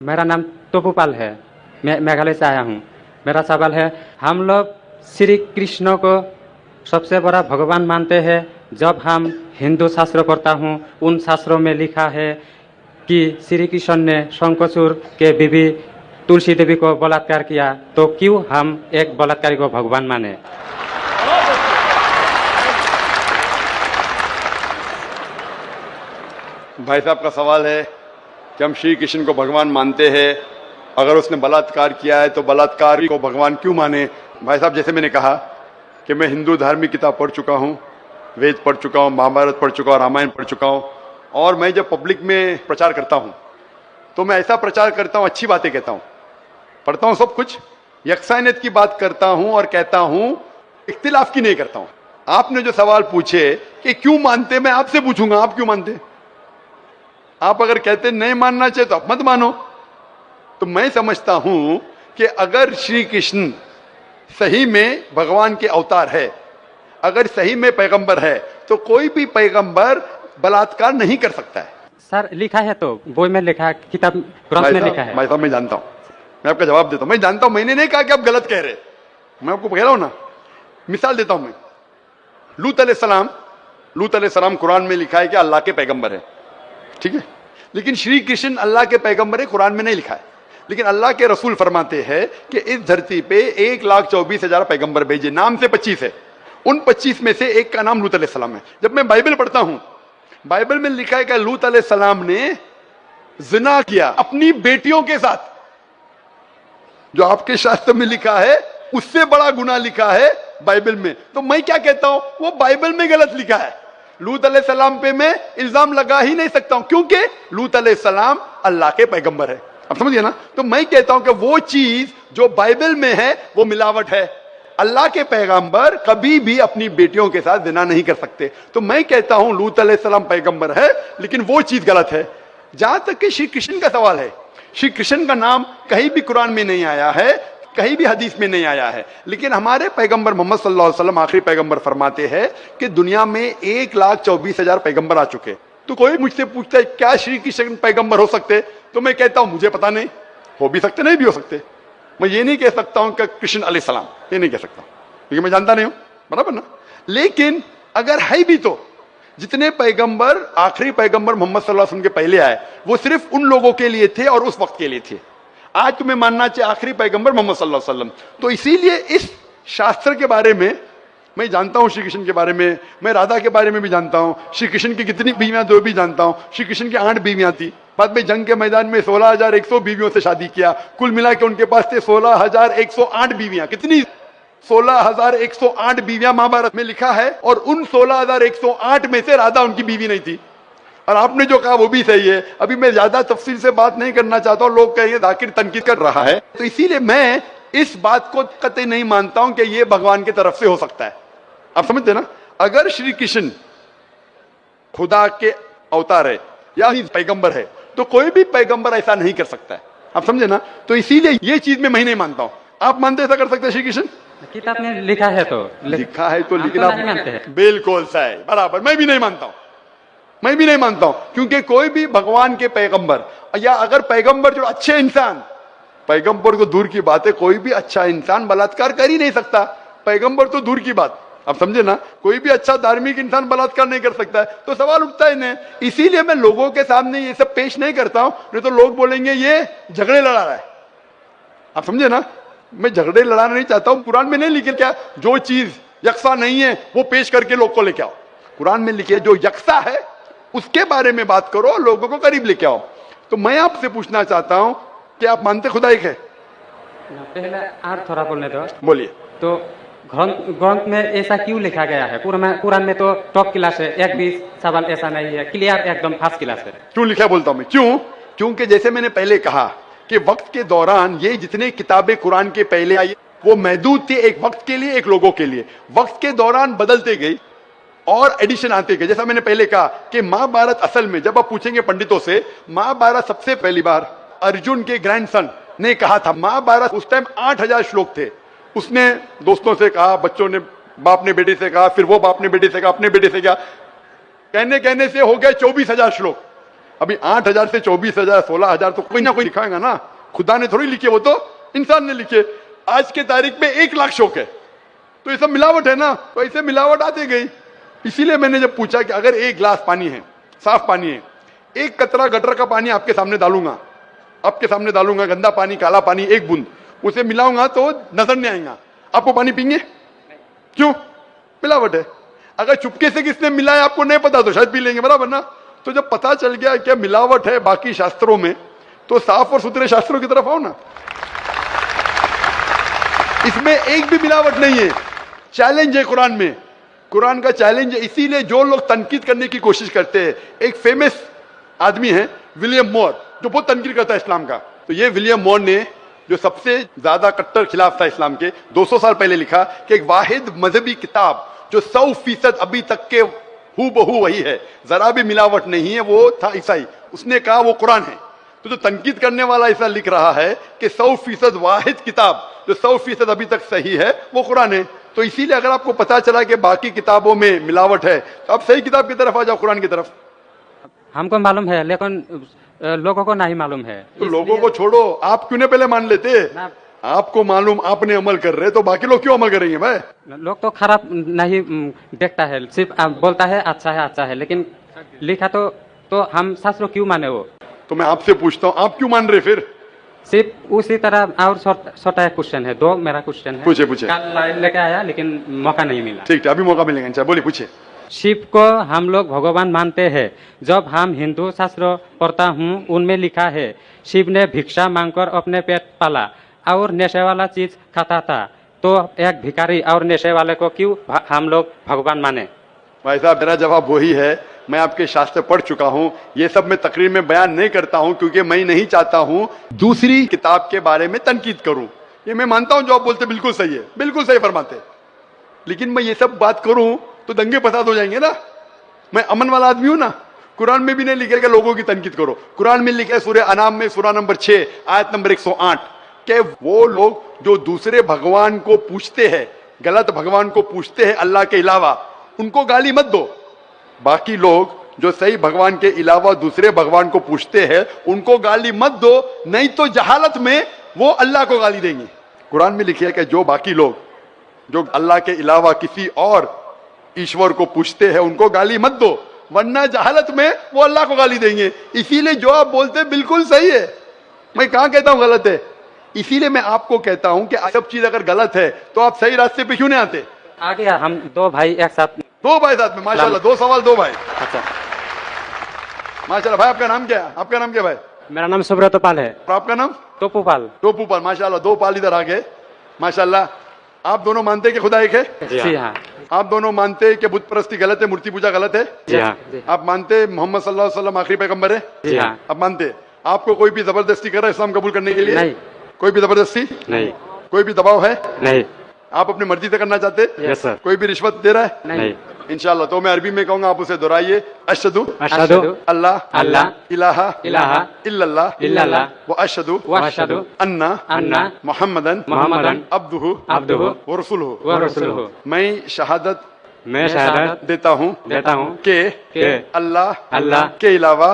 मेरा नाम टोपूपाल है। मैं मेघालय से आया हूँ। मेरा सवाल है, हम लोग श्री कृष्ण को सबसे बड़ा भगवान मानते हैं। जब हम हिंदू शास्त्र पढ़ता हूँ, उन शास्त्रों में लिखा है कि श्री कृष्ण ने शंखचूड़ के बीवी तुलसी देवी को बलात्कार किया, तो क्यों हम एक बलात्कारी को भगवान माने? भाई साहब का सवाल है कि हम श्री कृष्ण को भगवान मानते हैं, अगर उसने बलात्कार किया है तो बलात्कारी को भगवान क्यों माने। भाई साहब, जैसे मैंने कहा कि मैं हिंदू धार्मिक किताब पढ़ चुका हूँ, वेद पढ़ चुका हूँ, महाभारत पढ़ चुका हूँ, रामायण पढ़ चुका हूँ, और मैं जब पब्लिक में प्रचार करता हूँ तो मैं ऐसा प्रचार करता हूँ, अच्छी बातें कहता हूँ, पढ़ता हूँ सब कुछ, यकसानियत की बात करता हूँ और कहता हूँ, इख्तिलाफ की नहीं करता हूँ। आपने जो सवाल पूछे कि क्यों मानते, मैं आपसे पूछूंगा आप क्यों मानते। आप अगर कहते नहीं मानना चाहिए तो आप मत मानो। तो मैं समझता हूं कि अगर श्री कृष्ण सही में भगवान के अवतार है, अगर सही में पैगंबर है, तो कोई भी पैगंबर बलात्कार नहीं कर सकता है। सर, लिखा है तो बोई में लिखा है, किताब ग्रंथ में लिखा है। भाई साहब, मैं जानता हूं, मैं आपका जवाब देता हूं, मैं जानता हूं, मैंने नहीं कहा कि आप गलत कह रहे, मैं आपको कह रहा हूं ना। मिसाल देता हूं मैं, लूत अलैहिस्सलाम कुरान में लिखा है कि अल्लाह के पैगंबर है, ठीक है, लेकिन श्री कृष्ण अल्लाह के पैगंबर है, कुरान में नहीं लिखा है। लेकिन अल्लाह के रसूल फरमाते हैं कि इस धरती पे 1,24,000 पैगंबर भेजे, नाम से 25 है, उन 25 में से एक का नाम लूत अलैहिस्सलाम है। जब मैं बाइबल पढ़ता हूं, बाइबल में लिखा है कि लूत अलैहिस्सलाम ने जिना किया अपनी बेटियों के साथ। जो आपके शास्त्र में लिखा है उससे बड़ा गुनाह लिखा है बाइबल में। तो मैं क्या कहता हूं, वो बाइबल में गलत लिखा है। लूत अलैहिस्सलाम पे मैं इल्जाम लगा ही नहीं सकता हूं, क्योंकि लूत अलैहिस्सलाम अल्लाह के पैगंबर है। आप समझिए ना। तो मैं कहता हूं कि वो चीज जो बाइबल में है वो मिलावट है। अल्लाह के पैगंबर कभी भी अपनी बेटियों के साथ जिना नहीं कर सकते। तो मैं कहता हूं लूत अलैहिस्सलाम पैगंबर है, लेकिन वो चीज गलत है। जहां तक कि श्री कृष्ण का सवाल है, श्री कृष्ण का नाम कहीं भी कुरान में नहीं आया है, कहीं भी हदीस में नहीं आया है, लेकिन हमारे पैगंबर मोहम्मद सल्लल्लाहु अलैहि वसल्लम आखिरी पैगंबर फरमाते हैं कि दुनिया में 1,24,000 पैगंबर आ चुके। तो कोई मुझसे पूछता है क्या श्री कृष्ण पैगंबर हो सकते, तो मैं कहता हूं मुझे पता नहीं, हो भी सकते नहीं भी हो सकते। मैं ये नहीं कह सकता हूं कि कृष्ण अलैहिस्सलाम, ये नहीं कह सकता क्योंकि मैं जानता नहीं हूं, बराबर ना। लेकिन अगर है भी तो जितने पैगंबर आखिरी पैगंबर मोहम्मद सल्लल्लाहु अलैहि वसल्लम के पहले आए वो सिर्फ उन लोगों के लिए थे और उस वक्त के लिए थे। आज तुम्हें मानना चाहिए आखिरी पैगंबर मोहम्मद सल्लल्लाहु अलैहि वसल्लम। तो इसीलिए इस शास्त्र के बारे में मैं जानता हूं, श्री कृष्ण के बारे में, मैं राधा के बारे में भी जानता हूं, श्री कृष्ण की कितनी बीवियां दो भी जानता हूं। श्री कृष्ण की 8 बीवियां थी, बाद में जंग के मैदान में 16,100 बीवियों से शादी किया, कुल मिला के उनके पास थे 16,108 बीवियां। कितनी? 16,108 बीवियां महाभारत में लिखा है, और उन 16,108 में से राधा उनकी बीवी नहीं थी। और आपने जो कहा वो भी सही है। अभी मैं ज्यादा तफसील से बात नहीं करना चाहता हूं, लोग कहेंगे जाकिर तनकीद कर रहा है, तो इसीलिए मैं इस बात को कतई नहीं मानता हूं कि ये भगवान की तरफ से हो सकता है। आप समझते ना। अगर श्री कृष्ण खुदा के अवतार है या पैगंबर है, तो कोई भी पैगंबर ऐसा नहीं कर सकता है। आप समझे ना। तो इसीलिए ये चीज में मैं नहीं मानता हूं। आप मानते ऐसा कर सकते हैं श्री कृष्ण? किताब में लिखा है तो लिखा है तो, लेकिन आप आप नहीं मानते हैं। बिल्कुल सही, बराबर। मैं भी नहीं मानता हूं, मैं भी नहीं मानता हूं, क्योंकि कोई भी भगवान के पैगंबर या अगर पैगंबर जो अच्छे इंसान, पैगंबर तो दूर की बात है, कोई भी अच्छा इंसान बलात्कार कर ही नहीं सकता। पैगंबर तो दूर की बात, आप समझे ना। कोई भी अच्छा धार्मिक इंसान बलात्कार नहीं कर सकता है, तो सवाल उठता ही नहीं। इसीलिए मैं लोगों के सामने ये सब पेश नहीं करता हूं, नहीं तो लोग बोलेंगे ये झगड़े लड़ा रहा है। आप समझे ना। मैं झगड़े लड़ाना नहीं चाहता हूं। कुरान में नहीं लिखे क्या, जो चीज यकसा नहीं है वो पेश करके लोग को लेके आओ। कुरान में लिखे जो यकसा है उसके बारे में बात करो, लोगों को करीब लेके आओ। तो मैं आपसे पूछना चाहता हूं कि आप मानते खुदा एक है? पहले और थोड़ा बोलने दो। बोलिए। तो ग्रंथ में ऐसा क्यों लिखा गया है? कुरान में तो टॉप क्लास है, एक भी सवाल ऐसा नहीं है, क्लियर एकदम फर्स्ट क्लास है। क्यों लिखा बोलता हूं मैं, क्यों? क्योंकि जैसे मैंने पहले कहा कि वक्त के दौरान ये जितने किताबें कुरान के पहले आई वो महदूद थी, एक वक्त के लिए, एक लोगों के लिए। वक्त के दौरान बदलते गई और एडिशन आते गए। जैसा मैंने पहले कहा कि महाभारत असल में जब आप पूछेंगे पंडितों से, महाभारत सबसे पहली बार अर्जुन के ग्रैंडसन ने कहा था। महाभारत उस टाइम 8,000 श्लोक थे। उसने दोस्तों से कहा, बच्चों ने बाप ने बेटे से कहा, फिर वो बाप ने बेटे से कहा, अपने बेटे से कहा, कहने कहने से हो गए 24,000 श्लोक। अभी 8,000 से 24,000 16,000 तो कोई ना कोई लिखाएगा ना, खुदा ने थोड़ी लिखे, वो तो इंसान ने लिखे। आज के तारीख में 1 लाख शौक है, तो ये सब मिलावट है ना, तो ऐसे मिलावट आती गई। इसीलिए मैंने जब पूछा कि अगर 1 गिलास पानी है, साफ पानी है, 1 कतरा गटर का पानी आपके सामने डालूंगा, आपके सामने डालूंगा, गंदा पानी, काला पानी, 1 बूंद उसे मिलाऊंगा तो नजर नहीं आएगा, आपको पानी पीएंगे? क्यों? मिलावट है। अगर चुपके से किसने मिलाया आपको नहीं पता तो शायद पी लेंगे, बराबर ना। तो जब पता चल गया क्या मिलावट है बाकी शास्त्रों में, तो साफ और सुथरे शास्त्रों की तरफ आओ ना। इसमें एक भी मिलावट नहीं है। चैलेंज है कुरान में, कुरान का चैलेंज है। इसीलिए जो लोग तनकीद करने की कोशिश करते हैं, एक फेमस आदमी है विलियम मोर, जो बहुत तनकीद करता है इस्लाम का। तो ये विलियम मोर ने, जो सबसे ज्यादा कट्टर खिलाफ था इस्लाम के, 200 साल पहले लिखा कि एक वाहिद मजहबी किताब जो 100% अभी तक के हूबहू वही है, जरा भी मिलावट नहीं है, वो था ईसाई। उसने कहा वो कुरान है। तो जो तनकीद करने वाला ऐसा लिख रहा है कि 100% वाहिद किताब जो 100% अभी तक सही है वो कुरान है। तो इसीलिए अगर आपको पता चला कि बाकी किताबों में मिलावट है, तो आप सही किताब की तरफ आ जाओ, कुरान की तरफ। हमको मालूम है, लेकिन लोगों को नहीं मालूम है। तो लोगों को छोड़ो, आप क्यों नहीं पहले मान लेते? आपको मालूम, आपने अमल कर रहे, तो बाकी लोग क्यों अमल करेंगे भाई? लोग तो खराब नहीं देखता है, सिर्फ बोलता है अच्छा है, लेकिन लिखा तो हम शास्त्रों क्यों माने वो? तो मैं आपसे पूछता हूँ, आप क्यों मान रहे फिर? सिर्फ उसी तरह। और छोटा क्वेश्चन है, 2 मेरा क्वेश्चन है। पूछे। कल लाइन लेके आया लेकिन मौका नहीं मिला। ठीक है, अभी मौका मिलेगा इंशाल्लाह। बोलिए, पूछे। शिव को हम लोग भगवान मानते हैं। जब हम हिंदू शास्त्र पढ़ता हूँ, उनमें लिखा है शिव ने भिक्षा मांगकर अपने पेट पाला और नशे वाला चीज खाता था। तो एक भिखारी और नशे वाले को क्यों हम लोग भगवान माने? भाई साहब, मेरा जवाब वही है, मैं आपके शास्त्र पढ़ चुका हूं। ये सब मैं तकरीर में बयान नहीं करता हूं, क्योंकि मैं नहीं चाहता हूं दूसरी किताब के बारे में तनकीद करूं। ये मैं मानता हूं जो आप बोलते बिल्कुल सही है, बिल्कुल सही फरमाते, लेकिन मैं ये सब बात करूं तो दंगे फसाद हो जाएंगे ना। मैं अमन वाला आदमी हूं ना। कुरान में भी नहीं लिखे कि लोगों की तनकीद करो। कुरान में लिखा है सूरह अनाम में, सूरह नंबर 6 आयत नंबर 108, कि वो लोग जो दूसरे भगवान को पूछते हैं, गलत भगवान को पूछते हैं अल्लाह के अलावा, उनको गाली मत दो। बाकी लोग जो सही भगवान के अलावा दूसरे भगवान को पूछते हैं, उनको गाली मत दो, नहीं तो जहालत में वो अल्लाह को गाली देंगे। कुरान में लिखा है कि जो बाकी लोग जो अल्लाह के अलावा किसी और ईश्वर को पूछते हैं, उनको गाली मत दो, वरना जहालत में वो अल्लाह को गाली देंगे। इसीलिए जो आप बोलते बिल्कुल सही है, मैं कहां कहता हूं गलत है। इसीलिए मैं आपको कहता हूं कि सब चीज अगर गलत है तो आप सही रास्ते पे क्यों नहीं आते? आ गया, हम 2 भाई एक साथ। 2 भाई साथ में, माशाल्लाह। 2 सवाल 2 भाई। अच्छा, माशाल्लाह। भाई आपका नाम क्या है? आपका नाम क्या भाई? मेरा नाम सुब्रत पाल है। और आपका नाम? टोपूपाल। टोपूपाल, माशाल्लाह। 2 पाल इधर आ गए, माशाल्लाह। आप दोनों मानते हैं कि खुदा एक है? जी हाँ। आप दोनों मानते हैं कि बुत परस्ती गलत है, मूर्ति पूजा गलत है? जी हाँ। आप मानते हैं मोहम्मद सल्लल्लाहु अलैहि वसल्लम आखिरी पैगंबर है? जी हाँ। आप मानते हैं? आपको कोई भी जबरदस्ती कर रहा है इस्लाम कबूल करने के लिए? नहीं। कोई भी जबरदस्ती नहीं। कोई भी दबाव है? नहीं। आप अपनी मर्जी से करना चाहते? Yes sir. कोई भी रिश्वत दे रहा है? नहीं। इंशाल्लाह। तो मैं अरबी में कहूंगा, आप उसे दोहराइए। अशहदु अशहदु अल्लाह अल्लाह इलाहा इलाहा इल्लल्लाह इल्लल्लाह व अशहदु वअशहदु अन्ना मुहम्मदन मुहम्मदन अब्दुहु व रसूलुहु। मैं शहादत देता हूँ कि अल्लाह के अलावा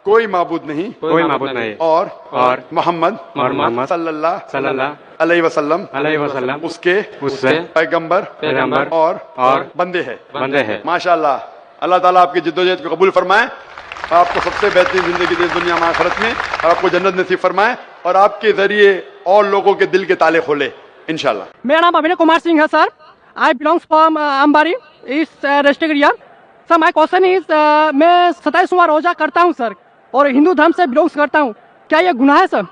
कोई माबूद नहीं और मोहम्मद सल्लल्लाहु अलैहि वसल्लम उसके पैगंबर और बंदे हैं। माशाल्लाह। अल्लाह ताला आपकी जिद्दोजहद को कबूल फरमाए, आपको सबसे बेहतरीन जिंदगी दे दुनिया में आखिरत में, और आपको जन्नत नसीब फरमाए, और आपके जरिए और लोगों के दिल के ताले खोले इंशाल्लाह। मेरा नाम अभिनव कुमार सिंह है सर। आई बिलोंग्स फ्रॉम अंबारी इस district area. Sir my question is, मैं 27वां रोजा करता हूं सर, और हिंदू धर्म से बिलोंग्स करता हूं, क्या यह गुनाह है सर?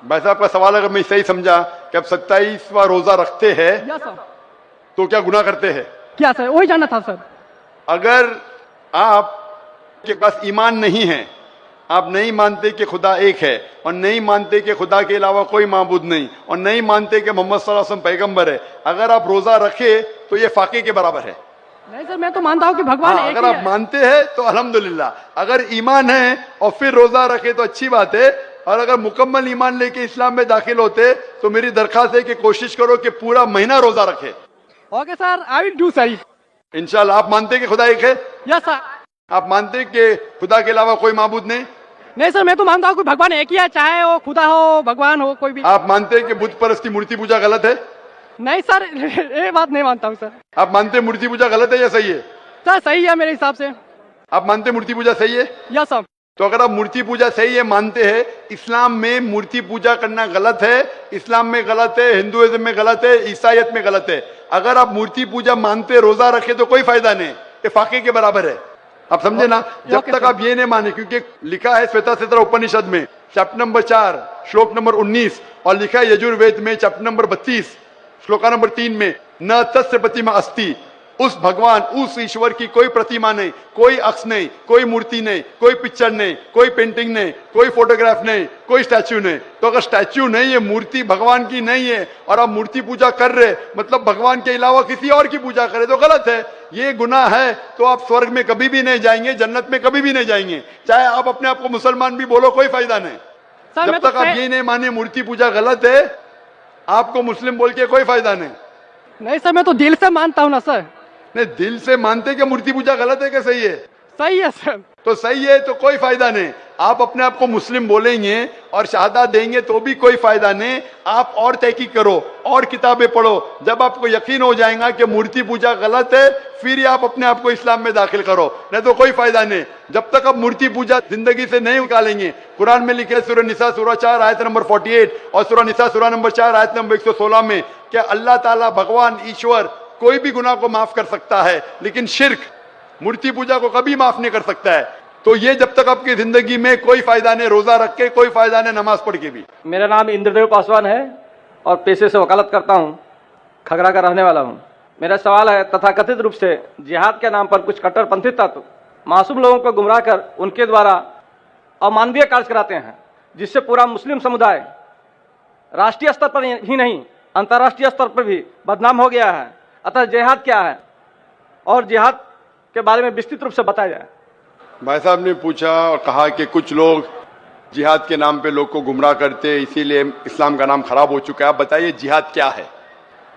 भाई साहब का सवाल अगर मैं सही समझा कि आप 27वां रोजा रखते हैं, यस सर। तो क्या गुनाह करते हैं? क्या सर, वही जानना था सर। अगर आप के पास ईमान नहीं है, आप नहीं मानते कि खुदा एक है, और नहीं मानते कि खुदा के अलावा कोई माबूद नहीं, और नहीं मानते कि मोहम्मद सल्लल्लाहु अलैहि वसल्लम पैगंबर है, अगर आप रोजा रखे तो ये फाके के बराबर है। नहीं सर, मैं तो मानता हूँ कि भगवान एक अगर ही आप है। मानते हैं तो अल्हम्दुलिल्लाह, अगर ईमान है और फिर रोजा रखे तो अच्छी बात है, और अगर मुकम्मल ईमान लेके इस्लाम में दाखिल होते तो मेरी दरखास्त है कि कोशिश करो कि पूरा महीना रोजा रखे। Okay sir, I will do sir. इंशाल्लाह। आप मानते हैं कि खुदा एक है? Yes sir. आप मानते हैं कि खुदा के अलावा कोई माबूद नहीं? नहीं सर, मैं तो मानता हूँ कि भगवान एक ही है, चाहे वो खुदा हो, भगवान हो, कोई भी। आप मानते हैं कि बुत परस्ती, मूर्ति पूजा गलत है? नहीं सर, ये बात नहीं मानता हूँ सर। आप मानते हैं मूर्ति पूजा गलत है या सही है? सर सही है मेरे हिसाब से। आप मानते हैं मूर्ति पूजा सही है? Yes sir. तो अगर आप मूर्ति पूजा सही है मानते हैं, इस्लाम में मूर्ति पूजा करना गलत है, इस्लाम में गलत है, हिंदुइज्म में गलत है, ईसाईयत में गलत है। अगर आप मूर्ति पूजा मानते, रोजा रखे तो कोई फायदा नहीं, ये फाके के बराबर है। आप समझे ना? जब तक आप ये नहीं माने, क्योंकि लिखा है श्वेताश्वेतर उपनिषद में चैप्टर नंबर 4 श्लोक नंबर 19 और लिखा है यजुर्वेद में चैप्टर नंबर 32 श्लोका नंबर 3 में, न तस्य प्रतिमा अस्ति, उस भगवान, उस ईश्वर की कोई प्रतिमा नहीं, कोई अक्ष नहीं, कोई मूर्ति नहीं, कोई पिक्चर नहीं, कोई पेंटिंग नहीं, कोई फोटोग्राफ नहीं, कोई स्टैच्यू नहीं। तो अगर स्टैच्यू नहीं है, मूर्ति भगवान की नहीं है और आप मूर्ति पूजा कर रहे, मतलब भगवान के अलावा किसी और की पूजा करे तो गलत है, ये गुनाह है। तो आप स्वर्ग में कभी भी नहीं जाएंगे, जन्नत में कभी भी नहीं जाएंगे, चाहे आप अपने आप को मुसलमान भी बोलो, कोई फायदा नहीं। जब तक आप ये नहीं माने मूर्ति पूजा गलत है, आपको मुस्लिम बोल के कोई फायदा नहीं। नहीं सर, मैं तो दिल से मानता हूँ ना सर। नहीं, दिल से मानते कि मूर्ति पूजा गलत है कि सही है? सही है सर। तो सही है तो कोई फायदा नहीं। आप अपने आप को मुस्लिम बोलेंगे और शहादत देंगे तो भी कोई फायदा नहीं। आप और तहकीक करो और किताबें पढ़ो, जब आपको यकीन हो जाएगा कि मूर्ति पूजा गलत है, फिर आप अपने आप को इस्लाम में दाखिल करो, नहीं तो कोई फायदा नहीं। जब तक आप मूर्ति पूजा जिंदगी से नहीं निकालेंगे, कुरान में लिखे सूरह निसा सूरह 4 आयत नंबर 48 और सूरह निसा सूरह नंबर 4 आयत नंबर 116 में कि अल्लाह ताला भगवान ईश्वर कोई भी गुनाह को माफ कर सकता है, लेकिन शिर्क, मूर्ति पूजा को कभी माफ नहीं कर सकता है। तो ये जब तक आपकी जिंदगी में कोई फायदा नहीं, रोजा रख के कोई फायदा नहीं, नमाज पढ़ के भी। मेरा नाम इंद्रदेव पासवान है और पेशे से वकालत करता हूं, खगड़ा का रहने वाला हूं। मेरा सवाल है, तथाकथित रूप से जिहाद के नाम पर कुछ कट्टरपंथी तत्व मासूम लोगों को गुमराह कर उनके द्वारा अमानवीय कार्य कराते हैं, जिससे पूरा मुस्लिम समुदाय राष्ट्रीय स्तर पर ही नहीं अंतर्राष्ट्रीय स्तर पर भी बदनाम हो गया है। अतः जिहाद क्या है और जिहाद के बारे में विस्तृत रूप से बताया जाए। भाई साहब ने पूछा और कहा कि कुछ लोग जिहाद के नाम पे लोग को गुमराह करते, इसीलिए इस्लाम का नाम खराब हो चुका है। आप बताइए जिहाद क्या है?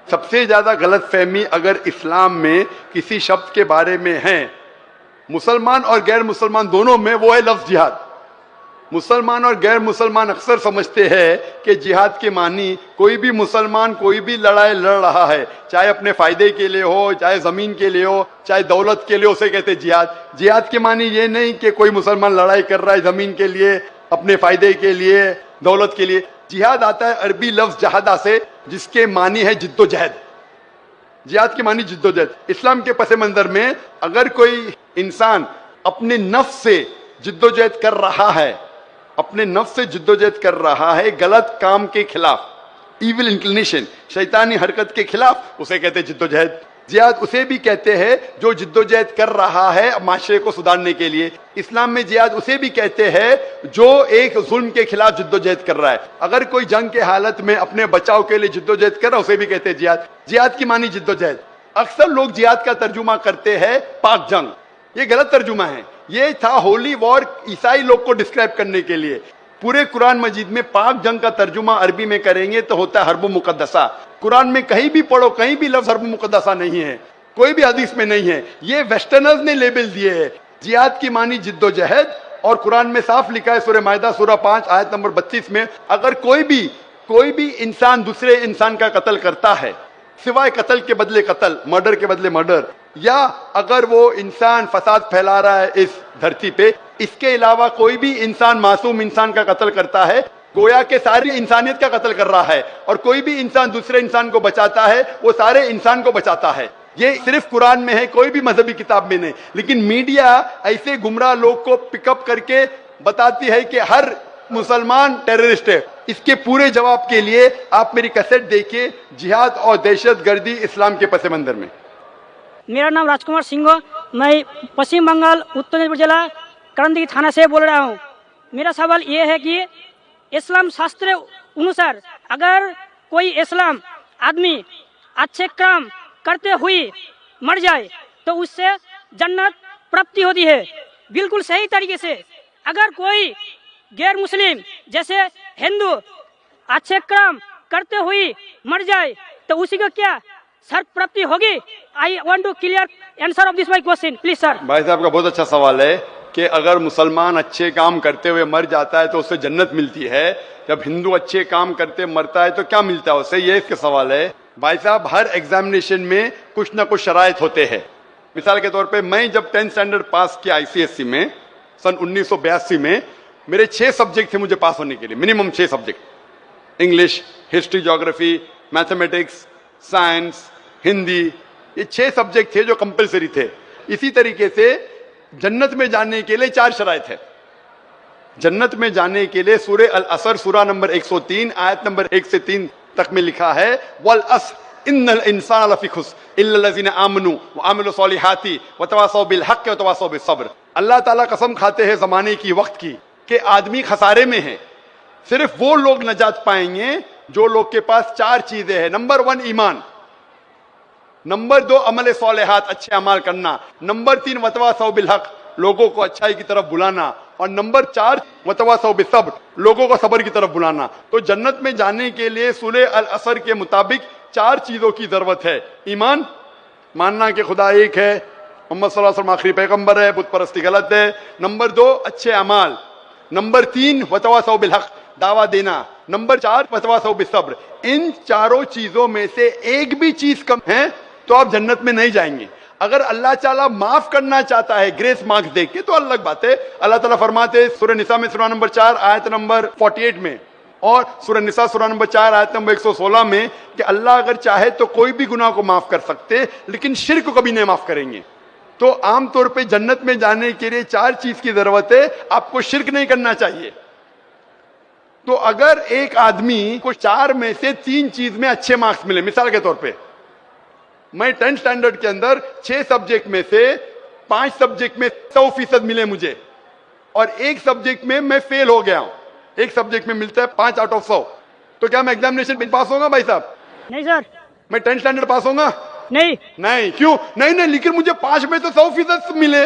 सबसे ज्यादा गलतफहमी अगर इस्लाम में किसी शब्द के बारे में है, मुसलमान और गैर मुसलमान दोनों में, वो है लफ्ज जिहाद। मुसलमान और गैर मुसलमान अक्सर समझते हैं कि जिहाद के मानी कोई भी मुसलमान कोई भी लड़ाई लड़ रहा है, चाहे अपने फायदे के लिए हो, चाहे जमीन के लिए हो, चाहे दौलत के लिए, उसे कहते हैं जिहाद। जिहाद के मानी ये नहीं कि कोई मुसलमान लड़ाई कर रहा है जमीन के लिए, अपने फायदे के लिए, दौलत के लिए। जिहाद आता है अरबी लफ्ज जहादा से, जिसके मानी है जिद्दोजहद। जिहाद के मानी जिद्दोजहद। इस्लाम के पस मंजर में अगर कोई इंसान अपने नफ्स से जिद्दोजहद कर रहा है, अपने नफ्स से जिद्दोजहद कर रहा है गलत काम के खिलाफ, इविल इंक्लिनेशन, शैतानी हरकत के खिलाफ, उसे कहते हैं जिद्दोजहद। जिहाद उसे भी कहते हैं जो जिद्दोजहद कर रहा है माशरे को सुधारने के लिए। इस्लाम में जिहाद उसे भी कहते हैं जो एक जुल्म के खिलाफ जिद्दोजहद कर रहा है। अगर कोई जंग के हालत में अपने बचाव के लिए जिद्दोजहद कर रहा है, उसे भी कहते हैं जिहाद। जिहाद की मानी जिद्दोजहद। अक्सर लोग जिहाद का तर्जुमा करते हैं पाक जंग, ये गलत तर्जुमा है। ये था होली वॉर, ईसाई लोग को डिस्क्राइब करने के लिए। पूरे कुरान मजीद में पाक जंग का तर्जुमा अरबी में करेंगे तो होता है हर्ब मुकद्दसा। कुरान में कहीं भी पढ़ो, कहीं भी लफ्ज हर्ब मुकद्दसा नहीं है, कोई भी हदीस में नहीं है। ये वेस्टर्नर्स ने लेबल दिए है। जिहाद की मानी जिद्दोजहद, और कुरान में साफ लिखा है सूरह माइदा सूरह 5 आयत नंबर 32 में, अगर कोई भी इंसान दूसरे इंसान का कत्ल करता है, सिवाय कत्ल के बदले कत्ल, मर्डर के बदले मर्डर, या अगर वो इंसान फसाद फैला रहा है इस धरती पे, इसके अलावा कोई भी इंसान मासूम इंसान का कत्ल करता है, गोया के सारी इंसानियत का कत्ल कर रहा है, और कोई भी इंसान दूसरे इंसान को बचाता है, वो सारे इंसान को बचाता है। ये सिर्फ कुरान में है, कोई भी मजहबी किताब में नहीं। लेकिन मीडिया ऐसे गुमराह लोग को पिकअप करके बताती है कि हर मुसलमान टेररिस्ट है। इसके पूरे जवाब के लिए आप मेरी कैसेट देखिए, जिहाद और दहशतगर्दी इस्लाम के पस मंजर में। मेरा नाम राजकुमार सिंह, मैं पश्चिम बंगाल उत्तर दिनाजपुर जिला करंदी थाना से बोल रहा हूँ। मेरा सवाल ये है कि इस्लाम शास्त्र अनुसार अगर कोई इस्लाम आदमी अच्छे काम करते हुए मर जाए तो उससे जन्नत प्राप्ति होती है, बिल्कुल सही तरीके से। अगर कोई गैर मुस्लिम जैसे हिंदू अच्छे काम करते हुए मर जाए तो उसी को क्या सर्व प्राप्ति होगी? I want to clear answer of this my question please sir. भाई साहब का बहुत अच्छा सवाल है कि अगर मुसलमान अच्छे काम करते हुए मर जाता है तो उससे जन्नत मिलती है, जब हिंदू अच्छे काम करते मरता है तो क्या मिलता है उससे, ये इसका सवाल है। भाई साहब हर एग्जामिनेशन में कुछ ना कुछ शराइत होते हैं। मिसाल के तौर पे मैं जब 10th स्टैंडर्ड पास किया ICSE में सन 1982 में, मेरे 6 सब्जेक्ट थे मुझे पास होने के लिए, minimum 6 subject, English, history, geography, mathematics, science, Hindi, ये 6 सब्जेक्ट थे जो कंपलसरी थे। इसी तरीके से जन्नत में जाने के लिए 4 शराइत है। जन्नत में जाने के लिए सूरह अल असर सूरा नंबर 103 आयत नंबर 1 से 3 तक में लिखा है, वल अस्र इन्नल इंसान लफी खुस्र इल्ला लज़ीना आमनू व अमिलु सॉलिहाती व तवासौ बिल हक़ व तवासौ बिस सब्र। अल्लाह ताला कसम खाते हैं जमाने की, वक्त की, कि आदमी खसारे में है। सिर्फ वो लोग नजात पाएंगे जो लोग के पास 4 चीजें हैं। नंबर 1 ईमान, नंबर 2 अमल सॉलिहात, अच्छे अमाल करना, नंबर 3 वतवासौ बिल हक़, लोगों को अच्छाई की तरफ बुलाना, और नंबर 4 वतवासौ बिस सब्र, लोगों को सब्र की तरफ बुलाना। तो जन्नत में जाने के लिए सूरह अल असर के मुताबिक 4 चीजों की जरूरत है। ईमान, मानना कि खुदा एक है, मोहम्मद सल्लल्लाहु अलैहि वसल्लम आखिरी पैगंबर है, बुत परस्ती गलत है। नंबर 2 अच्छे अमाल, नंबर 3 वतवासौ बिल हक़, दावा देना, नंबर 4 वतवासौ बिस सब्र। इन चारों चीजों में से एक भी चीज कम है तो आप जन्नत में नहीं जाएंगे। अगर अल्लाह ताला माफ करना चाहता है ग्रेस मार्क्स देख के तो अलग बात है। अल्लाह ताला फरमाते सूरह निसा में सूरा नंबर 4 आयत नंबर 48 में, और सूरह निसा सूरा नंबर 4 आयत नंबर 116 में, कि अल्लाह अगर चाहे तो कोई भी गुनाह को माफ कर सकते, लेकिन शिर्क को कभी नहीं माफ करेंगे। तो आमतौर पे जन्नत में जाने के लिए 4 चीज की जरूरत है। आपको शिर्क नहीं करना चाहिए। तो अगर एक आदमी को 4 में से 3 चीज में अच्छे मार्क्स मिले, मिसाल के तौर पे मैं 10th स्टैंडर्ड के अंदर 6 सब्जेक्ट में से 5 सब्जेक्ट में 100% मिले मुझे, और एक सब्जेक्ट में मैं फेल हो गया हूं, एक सब्जेक्ट में मिलता है 5 आउट ऑफ 100, तो क्या मैं एग्जामिनेशन में पास होगा भाई साहब? नहीं सर। मैं 10th स्टैंडर्ड पास होगा? नहीं। नहीं, क्यों नहीं? लेकिन मुझे 5 में तो 100% मिले।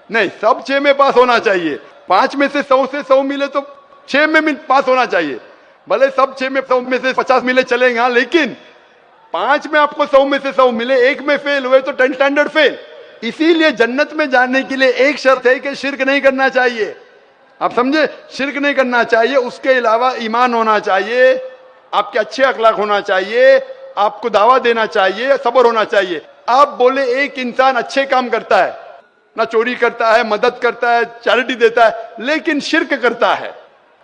नहीं, सब 6 में पास होना चाहिए। 5 में से 100 से 100 मिले तो 6 में पास होना चाहिए। भले सब 6 में 100 में से 50 मिले चलेगा, लेकिन 5 में आपको 100 में से 100 मिले, एक में फेल हुए तो 10th स्टैंडर्ड फेल। इसीलिए जन्नत में जाने के लिए एक शर्त है कि शिर्क नहीं करना चाहिए। आप समझे? शिर्क नहीं करना चाहिए। उसके अलावा ईमान होना चाहिए, आपके अच्छे अखलाक होना चाहिए, आपको दावा देना चाहिए, सब्र होना चाहिए। आप बोले एक इंसान अच्छे काम करता है, ना चोरी करता है, मदद करता है, चैरिटी देता है, लेकिन शिर्क करता है,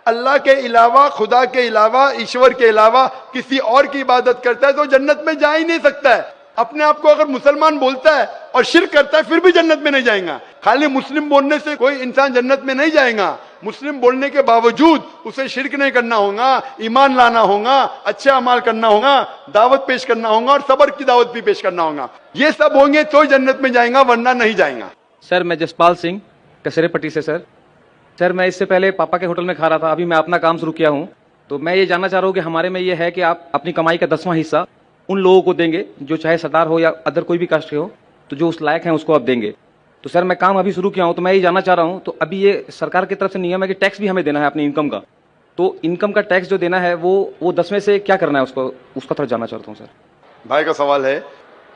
अल्लाह के अलावा, खुदा के अलावा, ईश्वर के अलावा किसी और की इबादत करता है, तो जन्नत में जा ही नहीं सकता है। अपने आप को अगर मुसलमान बोलता है और शिर्क करता है फिर भी जन्नत में नहीं जाएगा। खाली मुस्लिम बोलने से कोई इंसान जन्नत में नहीं जाएगा। मुस्लिम बोलने के बावजूद उसे शिर्क नहीं करना होगा, ईमान लाना होगा, अच्छे अमाल करना होगा, दावत पेश करना होगा, और सब्र की दावत भी पेश करना होगा। ये सब होंगे तो जन्नत में जाएगा, वरना नहीं जाएगा। सर मैं जसपाल सिंह कसरेपट्टी से। सर मैं इससे पहले पापा के होटल में खा रहा था, अभी मैं अपना काम शुरू किया हूँ। तो मैं ये जानना चाह रहा हूँ कि हमारे में ये है कि आप अपनी कमाई का 10वां हिस्सा उन लोगों को देंगे जो चाहे सरदार हो या अदर कोई भी कास्ट के हो, तो जो उस लायक है उसको आप देंगे। तो सर मैं काम अभी शुरू किया हूँ, तो मैं ये जानना चाह रहा हूँ, तो अभी ये सरकार की तरफ से नियम है कि टैक्स भी हमें देना है अपनी इनकम का, तो इनकम का टैक्स जो देना है वो 10 में से क्या करना है उसका थोड़ा जानना चाहता हूँ सर। भाई का सवाल है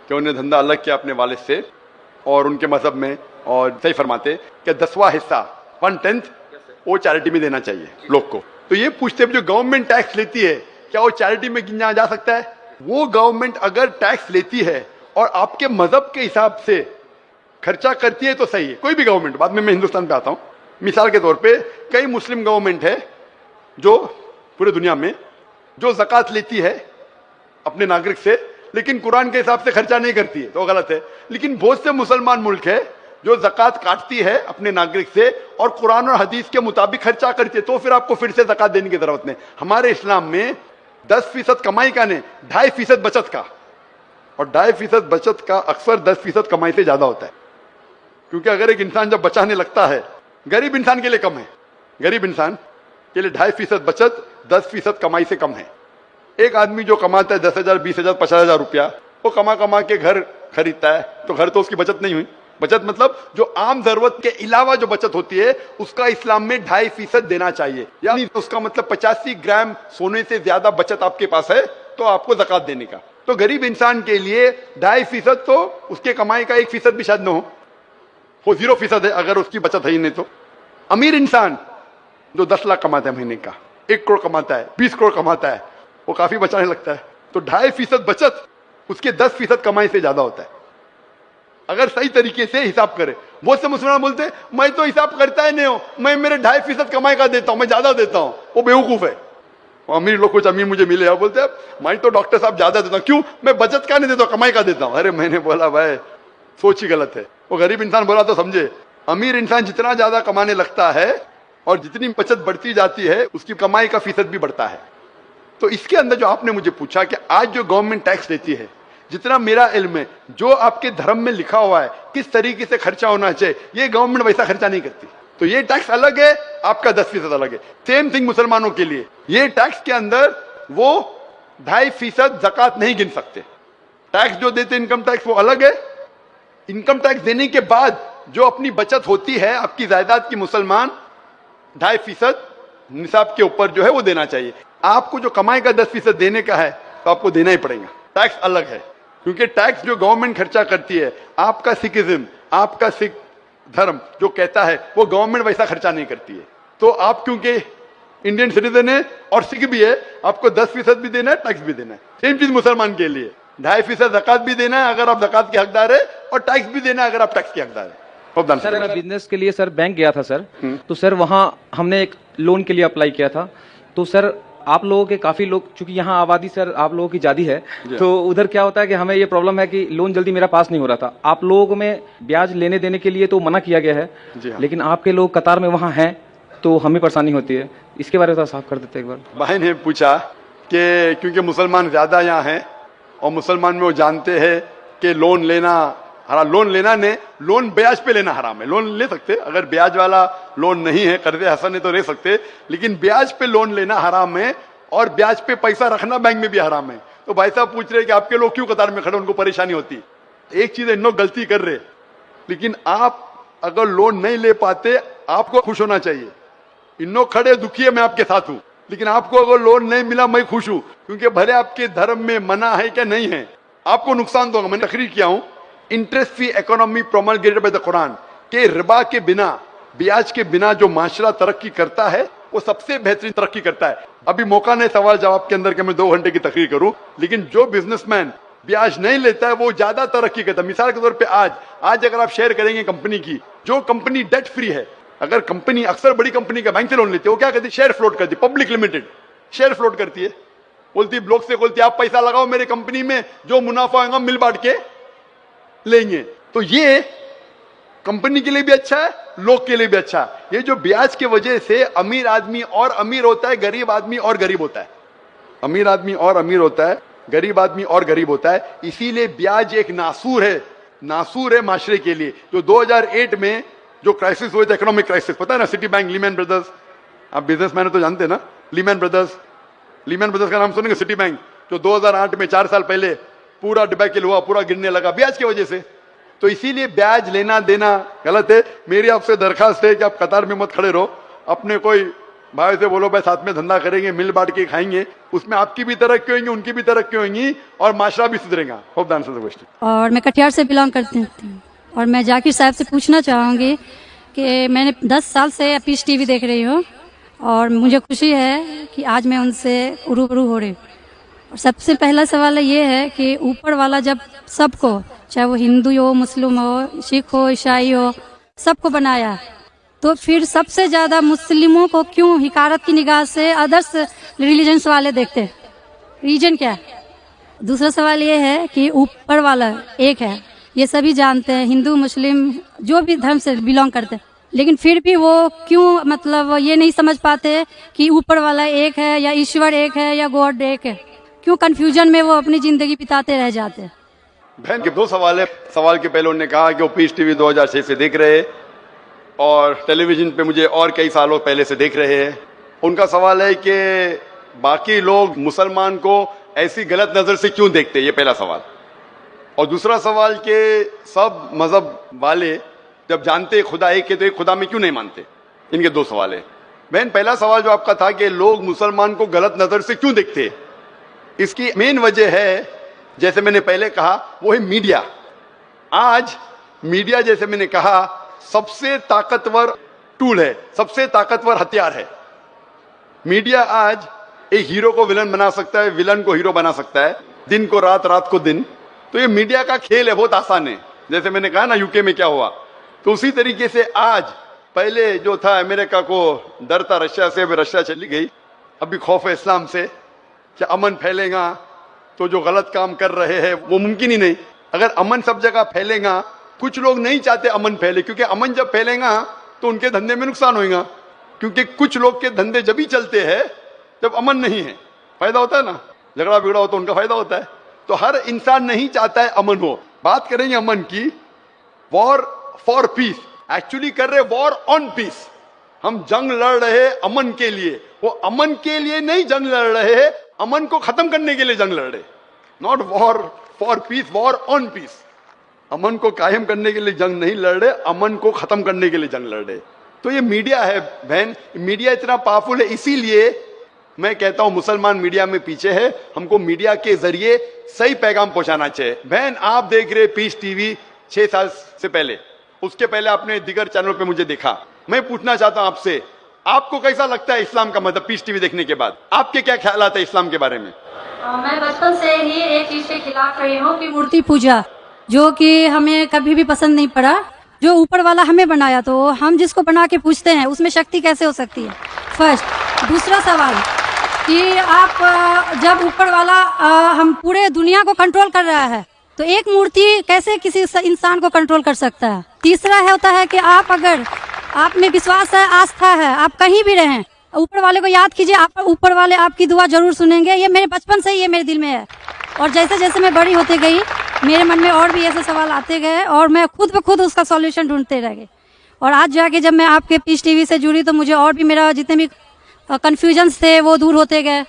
कि उन्हें धंधा अलग किया अपने वालिद से और उनके मजहब में, और सही फरमाते कि 10वां हिस्सा 1/10 वो चैरिटी में देना चाहिए लोग को। तो ये पूछते हैं जो गवर्नमेंट टैक्स लेती है क्या वो चैरिटी में गिना जा सकता है? वो गवर्नमेंट अगर टैक्स लेती है और आपके मजहब के हिसाब से खर्चा करती है तो सही है, कोई भी गवर्नमेंट। बाद में मैं हिंदुस्तान पे आता हूं। मिसाल के तौर पे कई मुस्लिम गवर्नमेंट है जो पूरे दुनिया में जो ज़कात लेती है अपने नागरिक से, लेकिन कुरान के हिसाब से खर्चा नहीं करती है, तो गलत है। लेकिन बहुत से मुसलमान मुल्क है जो ज़कात काटती है अपने नागरिक से और कुरान और हदीस के मुताबिक खर्चा करती है, तो फिर आपको फिर से ज़कात देने की जरूरत नहीं। हमारे इस्लाम में 10% कमाई का नहीं, 2.5% बचत का, और 2.5% बचत का अक्सर 10% कमाई से ज्यादा होता है। क्योंकि अगर एक इंसान जब बचाने लगता है, गरीब इंसान के लिए कम है, गरीब इंसान के लिए 2.5% बचत 10% कमाई से कम है। एक आदमी जो कमाता है 10,000, 20,000, 50,000 रुपया, वो कमा के घर खरीदता है, तो घर तो उसकी बचत नहीं हुई। बचत मतलब जो आम जरूरत के अलावा जो बचत होती है उसका इस्लाम में 2.5% देना चाहिए। यानी उसका मतलब 85 ग्राम सोने से ज्यादा बचत आपके पास है तो आपको ज़कात देने का। तो गरीब इंसान के लिए 2.5% तो उसके कमाई का 1% भी शायद न हो, वो 0% है अगर उसकी बचत है ही नहीं तो। अमीर इंसान जो 10 लाख कमाता है महीने का, 1 करोड़ कमाता है, 20 करोड़ कमाता है, वो काफी बचाने लगता है। तो 2.5% बचत उसके 10% कमाई से ज्यादा होता है अगर सही तरीके से हिसाब करे। बहुत से मुसलमान बोलते हैं मैं तो हिसाब करता ही नहीं हूं, मैं मेरे 2.5% कमाई का देता हूं, मैं ज्यादा देता हूं। वो बेवकूफ है। अमीर लोग, कुछ अमीर मुझे मिले और बोलते हैं मैं तो डॉक्टर साहब ज्यादा देता हूं, क्यों? मैं बचत का नहीं देता हूं, कमाई का देता हूं। अरे मैंने बोला भाई सोच ही गलत है। वो गरीब इंसान बोला तो समझे, अमीर इंसान जितना ज्यादा कमाने लगता है और जितनी बचत बढ़ती जाती है उसकी कमाई का फीसद भी बढ़ता है। तो इसके अंदर जो आपने मुझे पूछा कि आज जो गवर्नमेंट टैक्स देती है, जितना मेरा इल्म है, जो आपके धर्म में लिखा हुआ है किस तरीके से खर्चा होना चाहिए, ये गवर्नमेंट वैसा खर्चा नहीं करती। तो ये टैक्स अलग है, आपका 10% अलग है। सेम थिंग मुसलमानों के लिए, ये टैक्स के अंदर वो 2.5% ज़कात नहीं गिन सकते। टैक्स जो देते इनकम टैक्स वो अलग है। इनकम टैक्स देने के बाद जो अपनी बचत होती है आपकी जायदाद की, मुसलमान 2.5% निसाब के ऊपर जो है वो देना चाहिए। आपको जो कमाई का 10% देने का है तो आपको देना ही पड़ेगा। टैक्स अलग है, क्योंकि टैक्स जो गवर्नमेंट खर्चा करती है, आपका सिखिज्म, आपका सिख धर्म जो कहता है वो गवर्नमेंट वैसा खर्चा नहीं करती है। तो आप क्योंकि इंडियन सिटीजन है और सिख भी है, आपको 10% भी देना है, टैक्स भी देना है। सेम चीज मुसलमान के लिए 2.5% ज़कात भी देना है अगर आप ज़कात के हकदार है, और टैक्स भी देना है अगर आप टैक्स के हकदार है। सर मैं बिजनेस के लिए सर बैंक गया था सर, तो सर वहाँ हमने एक लोन के लिए अप्लाई किया था। तो सर आप लोगों के काफी लोग, चूंकि यहाँ आबादी सर आप लोगों की ज्यादा है, तो उधर क्या होता है कि हमें ये प्रॉब्लम है कि लोन जल्दी मेरा पास नहीं हो रहा था। आप लोगों में ब्याज लेने देने के लिए तो मना किया गया है, लेकिन आपके लोग कतार में वहाँ हैं तो हमें परेशानी होती है। इसके बारे में साफ कर देते एक बार। भाई ने पूछा कि क्योंकि मुसलमान ज्यादा यहाँ हैं और मुसलमान में वो जानते हैं कि लोन लेना हराम, लोन लेना नहीं, लोन ब्याज पे लेना हराम है। लोन ले सकते, अगर ब्याज वाला लोन नहीं है, कर्जे हसन है तो ले सकते, लेकिन ब्याज पे लोन लेना हराम है और ब्याज पे पैसा रखना बैंक में भी हराम है। तो भाई साहब पूछ रहे कि आपके लोग क्यों कतार में खड़े, उनको परेशानी होती। एक चीज इन लोग गलती कर रहे, लेकिन आप अगर लोन नहीं ले पाते आपको खुश होना चाहिए। इन लोग खड़े दुखी है, मैं आपके साथ हूं, लेकिन आपको अगर लोन नहीं मिला मैं खुश हूं, क्योंकि भले आपके धर्म में मना है क्या नहीं है, आपको नुकसान तो होगा। मैंने तकरीर किया हूं interest free economy promulgated by the Quran के रिबा के बिना, ब्याज के बिना जो माशरा तरक्की करता है वो सबसे बेहतरीन तरक्की करता है। अभी मौका नहीं सवाल जवाब के अंदर कि मैं 2 घंटे की तकरीर करूं, लेकिन जो बिजनेसमैन ब्याज नहीं लेता है वो ज्यादा तरक्की करता है। मिसाल के तौर पे आज अगर आप शेयर करेंगे कंपनी की, जो कंपनी डेट फ्री है, अगर कंपनी अक्सर बड़ी कंपनी का बैंक से लोन लेती है, वो क्या करती है, शेयर फ्लोट करती है। पब्लिक लिमिटेड शेयर फ्लोट करती है, बोलती ब्लॉक से बोलती है आप पैसा लगाओ मेरे कंपनी में, जो मुनाफा होगा मिल बांट के लेंगे। तो ये कंपनी के लिए भी अच्छा है, लोग के लिए भी अच्छा है। ये जो ब्याज के वजह से अमीर आदमी और अमीर होता है, गरीब आदमी और गरीब होता है, अमीर आदमी और अमीर होता है, गरीब आदमी और गरीब होता है। इसीलिए ब्याज एक नासूर है माशरे के लिए। जो 2008 में जो क्राइसिस हुए थे, इकोनॉमिक क्राइसिस, पता है ना, सिटी बैंक, लीमैन ब्रदर्स, आप बिजनेसमैन है तो जानते हैं ना, लीमैन ब्रदर्स का नाम सुनेंगे। सिटी बैंक जो 2008 में 4 साल पहले पूरा डिबैकल हुआ, पूरा गिरने लगा ब्याज की वजह से। तो इसीलिए ब्याज लेना देना गलत है। मेरी आपसे दरखास्त है कि आप कतार में मत खड़े रहो, अपने कोई भाई से बोलो भाई साथ में धंधा करेंगे, मिल बांट के खाएंगे, उसमें आपकी भी तरक्की होगी, उनकी भी तरक्की होगी और माशरा भी सुधरेगा। Hope the answer the question. और मैं कटिहार से बिलोंग करती हूँ, और मैं जाकिर साहब से पूछना चाहूँगी कि मैंने 10 साल से पीस टीवी देख रही हूँ और मुझे खुशी है कि आज मैं उनसे रूबरू हो रही हूँ। और सबसे पहला सवाल ये है कि ऊपर वाला जब सबको, चाहे वो हिंदू हो, मुस्लिम हो, सिख हो, ईसाई हो, सबको बनाया, तो फिर सबसे ज्यादा मुस्लिमों को क्यों हिकारत की निगाह से अदर्स रिलीजन्स वाले देखते हैं? रीजन क्या है? दूसरा सवाल ये है कि ऊपर वाला एक है, ये सभी जानते हैं, हिंदू मुस्लिम जो भी धर्म से बिलोंग करते हैं, लेकिन फिर भी वो क्यों मतलब ये नहीं समझ पाते कि ऊपर वाला एक है या ईश्वर एक है या गॉड एक है? क्यों कंफ्यूजन में वो अपनी जिंदगी बिताते रह जाते हैं? बहन के 2 सवाल है। सवाल के पहले उन्होंने कहा कि वो पीस टीवी 2006 से देख रहे हैं और टेलीविजन पे मुझे और कई सालों पहले से देख रहे हैं। उनका सवाल है कि बाकी लोग मुसलमान को ऐसी गलत नजर से क्यों देखते हैं, ये पहला सवाल। और दूसरा सवाल कि सब मजहब वाले जब जानते खुदा एक है तो एक खुदा में क्यों नहीं मानते। इनके 2 सवाल है। बहन पहला सवाल जो आपका था कि लोग मुसलमान को गलत नजर से क्यों देखते हैं, इसकी मेन वजह है जैसे मैंने पहले कहा वो है मीडिया। आज मीडिया जैसे मैंने कहा सबसे ताकतवर टूल है, सबसे ताकतवर हथियार है। मीडिया आज एक हीरो को विलन बना सकता है, विलन को हीरो बना सकता है, दिन को रात, रात को दिन। तो ये मीडिया का खेल है, बहुत आसान है। जैसे मैंने कहा ना यूके में क्या हुआ, तो उसी तरीके से आज पहले जो था अमेरिका को डर था रशिया से, रशिया चली गई। अभी खौफ है इस्लाम से कि अमन फैलेगा तो जो गलत काम कर रहे हैं वो मुमकिन ही नहीं। अगर अमन सब जगह फैलेगा, कुछ लोग नहीं चाहते अमन फैले, क्योंकि अमन जब फैलेगा तो उनके धंधे में नुकसान होगा, क्योंकि कुछ लोग के धंधे जब ही चलते हैं जब अमन नहीं है। फायदा होता है ना, झगड़ा बिगड़ा हो तो उनका फायदा होता है। तो हर इंसान नहीं चाहता है अमन हो। बात करेंगे अमन की, वॉर फॉर पीस, एक्चुअली कर रहे वॉर ऑन पीस। हम जंग लड़ रहे हैं अमन के लिए, वो अमन के लिए नहीं जंग लड़ रहे हैं, अमन को खत्म करने के लिए जंग लड़ रहे। Not war for peace, war on peace. अमन को कायम करने के लिए जंग नहीं लड़ रहे, अमन को खत्म करने के लिए जंग लड़ रहे। तो ये मीडिया है बहन, मीडिया इतना पावरफुल है, इसीलिए मैं कहता हूं मुसलमान मीडिया में पीछे है। हमको मीडिया के जरिए सही पैगाम पहुंचाना चाहिए। बहन आप देख रहे पीस टीवी 6 साल से पहले, उसके पहले आपने दिगर चैनल पे मुझे देखा। मैं पूछना चाहता हूं आपसे, आपको कैसा लगता है इस्लाम का मतलब पीस टीवी देखने के बाद? आपके क्या ख्याल आता है इस्लाम के बारे में? मैं बचपन से ही एक चीज के खिलाफ रही हूँ कि मूर्ति पूजा, जो कि हमें कभी भी पसंद नहीं पड़ा। जो ऊपर वाला हमें बनाया तो हम जिसको बना के पूछते हैं उसमें शक्ति कैसे हो सकती है? फर्स्ट। दूसरा सवाल कि आप जब ऊपर वाला हम पूरे दुनिया को कंट्रोल कर रहा है तो एक मूर्ति कैसे किसी इंसान को कंट्रोल कर सकता है? तीसरा है होता है कि आप अगर आप में विश्वास है, आस्था है, आप कहीं भी रहें, ऊपर वाले को याद कीजिए, आप ऊपर वाले आपकी दुआ जरूर सुनेंगे। ये मेरे बचपन से ही ये मेरे दिल में है, और जैसे जैसे मैं बड़ी होती गई मेरे मन में और भी ऐसे सवाल आते गए और मैं खुद ब खुद उसका सॉल्यूशन ढूंढते रह गई। और आज जाके जब मैं आपके पीस टीवी से जुड़ी तो मुझे और भी मेरा जितने भी कंफ्यूजन्स थे वो दूर होते गए,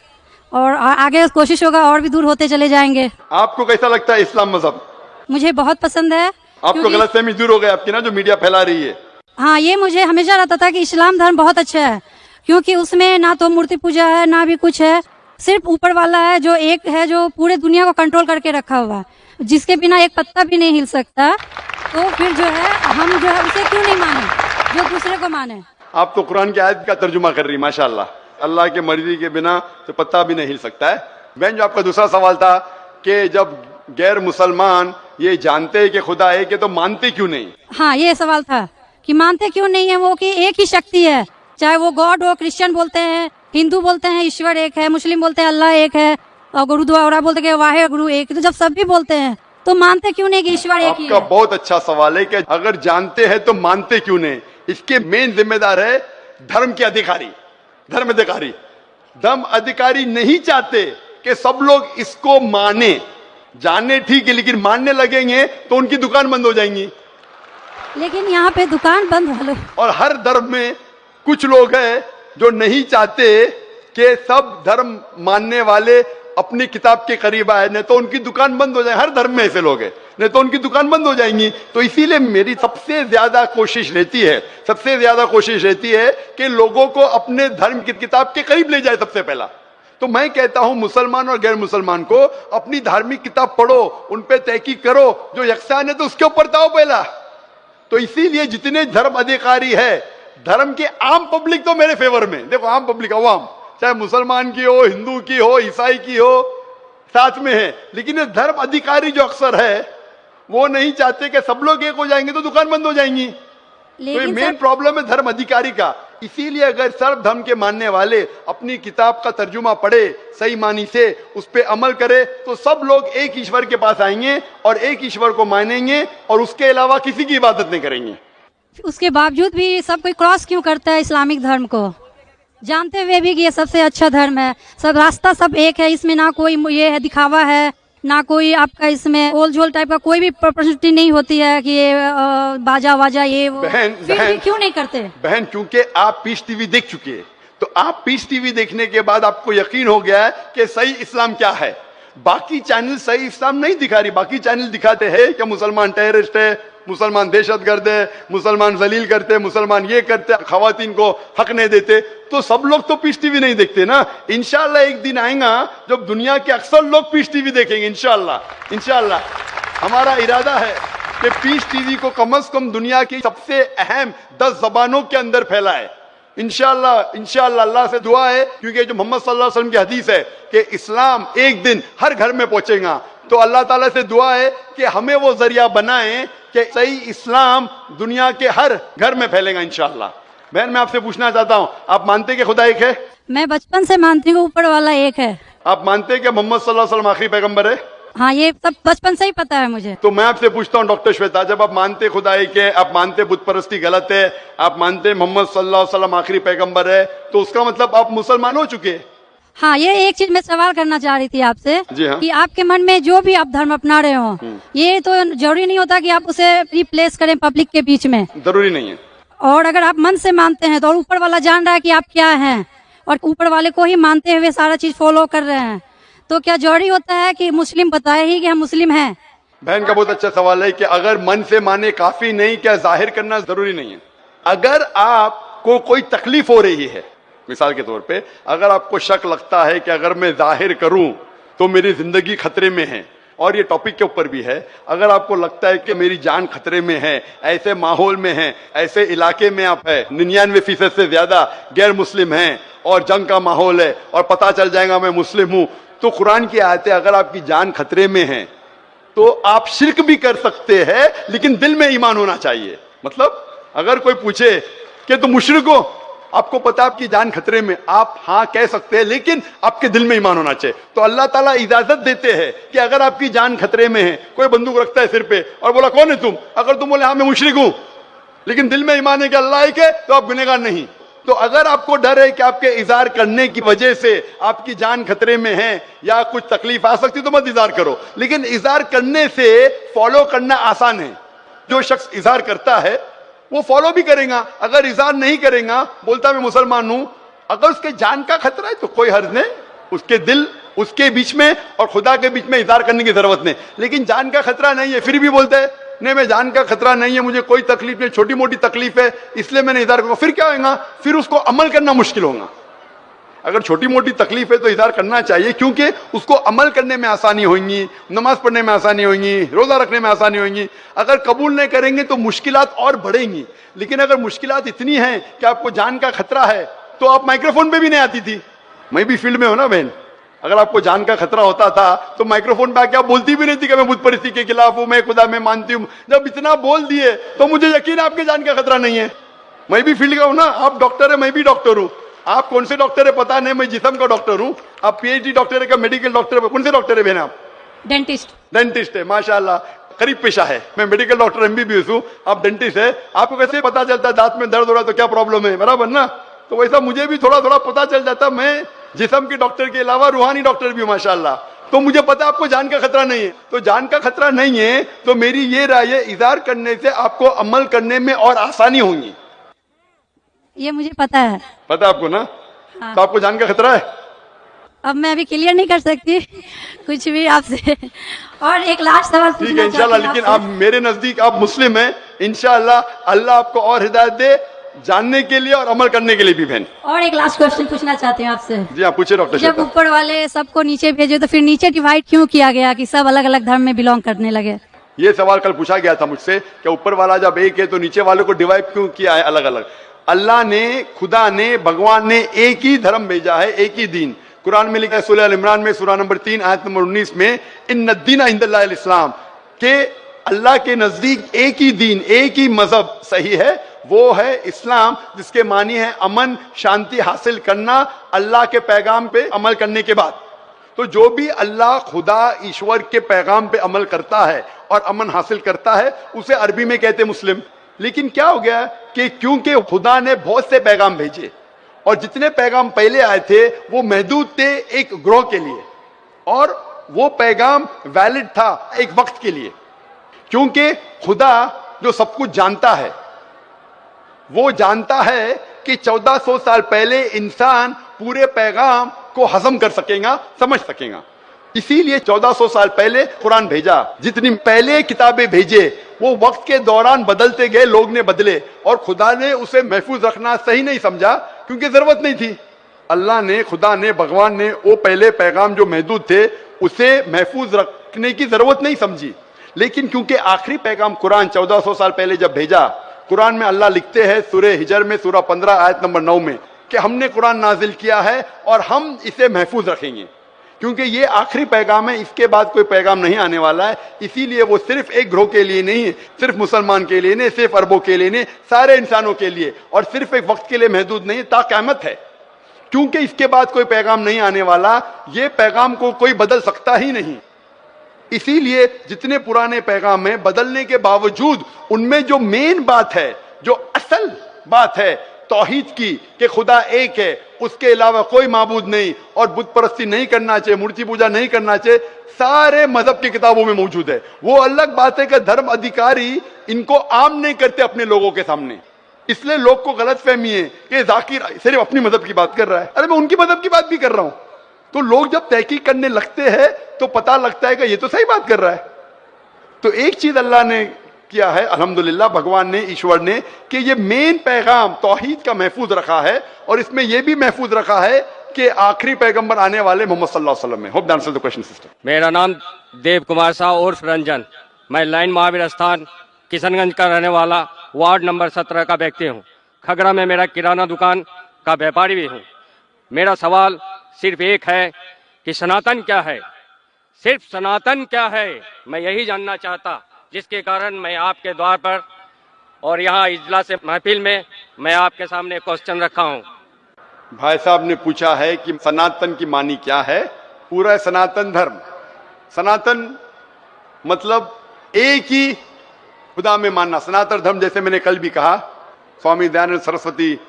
और आगे कोशिश होगा और भी दूर होते चले जाएंगे। आपको कैसा लगता है इस्लाम मजहब? मुझे बहुत पसंद है। आपको गलतफहमी दूर हो गई आपकी ना, जो मीडिया फैला रही है? हाँ, ये मुझे हमेशा रहता था कि इस्लाम धर्म बहुत अच्छा है, क्योंकि उसमें ना तो मूर्ति पूजा है ना भी कुछ है, सिर्फ ऊपर वाला है जो एक है जो पूरे दुनिया को कंट्रोल करके रखा हुआ है, जिसके बिना एक पत्ता भी नहीं हिल सकता। तो फिर जो है हम जो है उसे क्यों नहीं माने जो दूसरे को माने? आप तो कुरान की आयत का तर्जुमा कर रही माशाल्लाह। अल्लाह के मर्जी के बिना तो पत्ता भी नहीं हिल सकता है। बहन जो आपका दूसरा सवाल था कि जब गैर मुसलमान ये जानते हैं कि खुदा एक है तो मानते क्यों नहीं? हाँ, ये सवाल था कि मानते क्यों नहीं है वो, कि एक ही शक्ति है, चाहे वो गॉड हो, क्रिश्चियन बोलते हैं, हिंदू बोलते हैं ईश्वर एक है, मुस्लिम बोलते हैं अल्लाह एक है, और गुरुद्वारा बोलते हैं वाहे गुरु एक। तो जब सब भी बोलते हैं तो मानते क्यों नहीं कि ईश्वर एक ही है? आपका बहुत अच्छा सवाल है कि अगर जानते हैं तो मानते क्यों नहीं। इसके मेन जिम्मेदार है धर्म के अधिकारी, धर्म अधिकारी। धर्म अधिकारी नहीं चाहते कि सब लोग इसको माने, जाने ठीक है, लेकिन मानने लगेंगे तो उनकी दुकान बंद हो जाएंगी। लेकिन यहाँ पे दुकान बंद वालों, और हर धर्म में कुछ लोग हैं जो नहीं चाहते कि सब धर्म मानने वाले अपनी किताब के करीब आए, नहीं तो उनकी दुकान बंद हो जाए। हर धर्म में ऐसे लोग हैं, नहीं तो उनकी दुकान बंद हो जाएंगी। तो इसीलिए मेरी सबसे ज्यादा कोशिश रहती है कि लोगों को अपने धर्म की किताब के करीब ले जाए सबसे पहला। तो मैं कहता हूं मुसलमान और गैर मुसलमान को अपनी धार्मिक किताब पढ़ो, उन पे तहकीक करो, जो यकसान है तो उसके ऊपर जाओ पहला। तो इसीलिए जितने धर्म अधिकारी है, धर्म के आम पब्लिक तो मेरे फेवर में, देखो आम पब्लिक अवाम, चाहे मुसलमान की हो, हिंदू की हो, ईसाई की हो, साथ में है। लेकिन ये धर्म अधिकारी जो अक्सर है वो नहीं चाहते कि सब लोग एक हो जाएंगे तो दुकान बंद हो जाएंगी। तो ये मेन प्रॉब्लम है धर्म अधिकारी का। इसीलिए अगर सर्व धर्म के मानने वाले अपनी किताब का तर्जुमा पढ़े, सही मानी से उस पर अमल करे, तो सब लोग एक ईश्वर के पास आएंगे और एक ईश्वर को मानेंगे और उसके अलावा किसी की इबादत नहीं करेंगे। उसके बावजूद भी सब कोई क्रॉस क्यों करता है इस्लामिक धर्म को, जानते हुए भी कि ये सबसे अच्छा धर्म है, सब रास्ता सब एक है, इसमें ना कोई ये है दिखावा है, ना कोई आपका इसमें ओल झोल टाइप का कोई भी प्रॉपर्टी नहीं होती है कि ये बाजा वाजा ये वो। फिर भी क्यों नहीं करते? बहन क्योंकि आप पीस टीवी देख चुके हैं, तो आप पीस टीवी देखने के बाद आपको यकीन हो गया है कि सही इस्लाम क्या है। बाकी चैनल सही इस्लाम नहीं दिखा रही, बाकी चैनल दिखाते हैं कि मुसलमान टेररिस्ट है, मुसलमान दहशतगर्द है, मुसलमान जलील करते, मुसलमान ये करते, खवातीन को हक नहीं देते, तो सब लोग तो पीस टीवी नहीं देखते ना। इंशाल्लाह एक दिन आएगा जब दुनिया के अक्सर लोग पीस टीवी देखेंगे। इंशाल्लाह इंशाल्लाह हमारा इरादा है कि पीस टीवी को कम से कम दुनिया की सबसे अहम 10 जबानों के अंदर फैलाए। इंशाल्लाह इंशाल्लाह अल्लाह से दुआ है, क्योंकि जो मोहम्मद सल्लल्लाहु अलैहि वसल्लम की हदीस है कि इस्लाम एक दिन हर घर में पहुंचेगा, तो अल्लाह ताला से दुआ है कि हमें वो जरिया बनाए कि सही इस्लाम दुनिया के हर घर में फैलेगा इंशाल्लाह। बहन मैं आपसे पूछना चाहता हूँ, आप मानते कि खुदा एक है? मैं बचपन से मानती हूँ ऊपर वाला एक है। आप मानते हैं कि मोहम्मद सल्लल्लाहु अलैहि वसल्लम आखिरी पैगंबर है? हाँ, ये सब बचपन से ही पता है मुझे। तो मैं आपसे पूछता हूँ डॉक्टर श्वेता, जब आप मानते खुदा एक है, आप मानते बुत परस्ती गलत है, आप मानते मोहम्मद सल्लल्लाहु अलैहि वसल्लम आखिरी पैगंबर है, तो उसका मतलब आप मुसलमान हो चुके हैं। हाँ, ये एक चीज मैं सवाल करना चाह रही थी आपसे जी हाँ। कि आपके मन में जो भी आप धर्म अपना रहे हो, ये तो जरूरी नहीं होता कि आप उसे रिप्लेस करें पब्लिक के बीच में। जरूरी नहीं है। और अगर आप मन से मानते हैं तो और ऊपर वाला जान रहा है कि आप क्या हैं, और ऊपर वाले को ही मानते हुए सारा चीज फॉलो कर रहे हैं, तो क्या जरूरी होता है कि मुस्लिम बताए ही कि हम मुस्लिम हैं? बहन का बहुत अच्छा सवाल है कि अगर मन से माने काफी नहीं, क्या जाहिर करना जरूरी नहीं है? अगर आपको कोई तकलीफ हो रही है, मिसाल के तौर पे अगर आपको शक लगता है कि अगर मैं जाहिर करूं तो मेरी जिंदगी खतरे में है, और ये टॉपिक के ऊपर भी है, अगर आपको लगता है कि मेरी जान खतरे में है, ऐसे माहौल में है, ऐसे इलाके में आप है, 99% से ज्यादा गैर मुस्लिम हैं और जंग का माहौल है और पता चल जाएगा मैं मुस्लिम हूं, तो कुरान की आयतें, अगर आपकी जान खतरे में है तो आप शिर्क भी कर सकते हैं, लेकिन दिल में ईमान होना चाहिए। मतलब अगर कोई पूछे कि तुम मुशरिक हो, आपको पता है आपकी जान खतरे में, आप हाँ कह सकते हैं, लेकिन आपके दिल में ईमान होना चाहिए। तो अल्लाह ताला इजाजत देते हैं कि अगर आपकी जान खतरे में है, कोई बंदूक रखता है सिर पे और बोला कौन है तुम, अगर तुम बोले हाँ मैं मुशरिक हूं, लेकिन दिल में ईमान है कि अल्लाह एक है, तो आप गुनहगार नहीं। तो अगर आपको डर है कि आपके इज़हार करने की वजह से आपकी जान खतरे में है या कुछ तकलीफ आ सकती, तो मत इज़हार करो, लेकिन इज़हार करने से फॉलो करना आसान है। जो शख्स इज़हार करता है वो फॉलो भी करेगा, अगर इज़हार नहीं करेगा, बोलता मैं मुसलमान हूं, अगर उसके जान का खतरा है तो कोई हर्ज नहीं, उसके दिल उसके बीच में और खुदा के बीच में इज़हार करने की जरूरत नहीं। लेकिन जान का खतरा नहीं है, फिर भी बोलते हैं नहीं मैं जान का खतरा नहीं है, मुझे कोई तकलीफ नहीं, छोटी मोटी तकलीफ है इसलिए मैंने इज़हार करूंगा, फिर क्या होगा, फिर उसको अमल करना मुश्किल होगा। अगर छोटी मोटी तकलीफ है तो इज़हार करना चाहिए, क्योंकि उसको अमल करने में आसानी होगी, नमाज पढ़ने में आसानी होगी, रोजा रखने में आसानी होगी। अगर कबूल नहीं करेंगे तो मुश्किलात और बढ़ेंगी। लेकिन अगर मुश्किलात इतनी हैं कि आपको जान का खतरा है, तो आप माइक्रोफोन पे भी नहीं आती थी। मैं भी फील्ड में हूं ना बहन, अगर आपको जान का खतरा होता था तो माइक्रोफोन पे आके आप बोलती भी नहीं थी कि मैं बुत परिस्थिति के खिलाफ हूं, मैं खुदा में मानती हूं। जब इतना बोल दिए तो मुझे यकीन है आपके जान का खतरा नहीं है। मैं भी फील्ड का हूं ना, आप डॉक्टर है, मैं भी डॉक्टर हूं। आप कौन से डॉक्टर है पता नहीं, मैं जिस्म का डॉक्टर हूं, आप PhD डॉक्टर है क्या, मेडिकल डॉक्टर है, कौन से डॉक्टर है बहन आप? डेंटिस्ट। डेंटिस्ट है, माशाल्लाह करीब पेशा है। मैं मेडिकल डॉक्टर MBBS हूं, आप डेंटिस्ट है। आपको कैसे पता चलता है दांत में दर्द हो रहा है तो क्या प्रॉब्लम है, बराबर ना? तो वैसा मुझे भी थोड़ा थोड़ा पता चल जाता, मैं जिस्म के डॉक्टर के अलावा रूहानी डॉक्टर भी हूं माशाल्लाह। तो मुझे पता है आपको जान का खतरा नहीं है। तो जान का खतरा नहीं है तो मेरी ये राय है, इज़हार करने से आपको अमल करने में और आसानी होगी। ये मुझे पता है। पता आपको ना? हाँ। तो आपको जान का खतरा है? अब मैं अभी क्लियर नहीं कर सकती कुछ भी आपसे। और एक लास्ट सवाल ठीक है पूछना इंशाल्लाह, चाहती हूँ लेकिन आपसे। आप मेरे नजदीक आप मुस्लिम हैं, इंशाल्लाह अल्लाह आपको और हिदायत दे जानने के लिए और अमल करने के लिए भी बहन। और एक लास्ट क्वेश्चन पूछना चाहती हूँ आपसे। जी हाँ पूछे डॉक्टर जब श्वेता। ऊपर वाले सबको नीचे भेजे तो फिर नीचे डिवाइड क्यों किया गया कि सब अलग अलग धर्म में बिलोंग करने लगे? ये सवाल कल पूछा गया था मुझसे कि ऊपर वाला जब एक है तो नीचे वालों को डिवाइड क्यों किया है अलग अलग? अल्लाह ने, खुदा ने, भगवान ने एक ही धर्म भेजा है, एक ही दीन। कुरान में लिखा है सूरह अल इमरान में सूरह नंबर 3 आयत नंबर 19 में, इन्ना दीन इंदल्लाहिल इस्लाम, के अल्लाह के नजदीक एक ही दीन, एक ही मजहब सही है, वो है इस्लाम, जिसके मानी है अमन शांति हासिल करना अल्लाह के पैगाम पे अमल करने के बाद। तो जो भी अल्लाह खुदा ईश्वर के पैगाम पे अमल करता है और अमन हासिल करता है उसे अरबी में कहते मुस्लिम। लेकिन क्या हो गया कि क्योंकि खुदा ने बहुत से पैगाम भेजे और जितने पैगाम पहले आए थे वो महदूद थे एक ग्रोह के लिए, और वो पैगाम वैलिड था एक वक्त के लिए, क्योंकि खुदा जो सब कुछ जानता है, वो जानता है कि 1400 साल पहले इंसान पूरे पैगाम को हजम कर सकेगा, समझ सकेगा। इसीलिए 1400 साल पहले कुरान भेजा। जितनी पहले किताबें भेजे वो वक्त के दौरान बदलते गए, लोग ने बदले, और खुदा ने उसे महफूज रखना सही नहीं समझा क्योंकि जरूरत नहीं थी। अल्लाह ने, खुदा ने, भगवान ने वो पहले पैगाम जो महदूद थे उसे महफूज रखने की जरूरत नहीं समझी। लेकिन क्योंकि आखिरी पैगाम कुरान 1400 साल पहले जब भेजा, कुरान में अल्लाह लिखते हैं सूरह हिजर में सूरह 15 आयत नंबर 9 में कि हमने कुरान नाजिल किया है और हम इसे महफूज रखेंगे क्योंकि ये आखिरी पैगाम है, इसके बाद कोई पैगाम नहीं आने वाला है। इसीलिए वो सिर्फ एक ग्रोह के लिए नहीं, सिर्फ मुसलमान के लिए नहीं, सिर्फ अरबों के लिए नहीं, सारे इंसानों के लिए, और सिर्फ एक वक्त के लिए महदूद नहीं, ता क़यामत है। क्योंकि इसके बाद कोई पैगाम नहीं आने वाला, ये पैगाम को कोई बदल सकता ही नहीं। इसीलिए जितने पुराने पैगाम हैं, बदलने के बावजूद उनमें जो मेन बात है, जो असल बात है तौहीद की कि खुदा एक है, उसके अलावा कोई माबूद नहीं, और बुत परस्ती नहीं करना चाहिए, मूर्ति पूजा नहीं करना चाहिए, सारे मजहब की किताबों में मौजूद है। वो अलग बात है कि धर्म अधिकारी इनको आम नहीं करते अपने लोगों के सामने, इसलिए लोग को गलत फहमी है कि जाकिर सिर्फ अपनी मजहब की बात कर रहा है। अरे मैं उनकी मजहब की बात भी कर रहा हूं। तो लोग जब तहकीक करने लगते हैं तो पता लगता है कि ये तो सही बात कर रहा है। तो एक चीज अल्लाह ने किया है, अल्हम्दुलिल्लाह, भगवान ने, ईश्वर ने, कि ये मेन पैगाम तौहीद का महफूज रखा है, और इसमें यह भी महफूज रखा है कि आखिरी पैगंबर आने वाले मोहम्मद सल्लल्लाहु अलैहि वसल्लम है। Hope that answers the question sister. मेरा नाम देव कुमार साहब उर्फ रंजन, मैं लाइन महावीर स्थान किशनगंज का रहने वाला वार्ड नंबर 17 का व्यक्ति हूँ। खगड़ा में मेरा किराना दुकान का व्यापारी भी हूँ। मेरा सवाल सिर्फ एक है कि सनातन क्या है, सिर्फ सनातन क्या है, मैं यही जानना चाहता, जिसके कारण मैं आपके द्वार पर और यहाँ इजलास महफिल में मैं आपके सामने क्वेश्चन रखा हूँ। भाई साहब ने पूछा है कि सनातन की मानी क्या है। पूरा सनातन धर्म, सनातन मतलब एक ही खुदा में मानना। सनातन धर्म, जैसे मैंने कल भी कहा, स्वामी दयानंद सरस्वती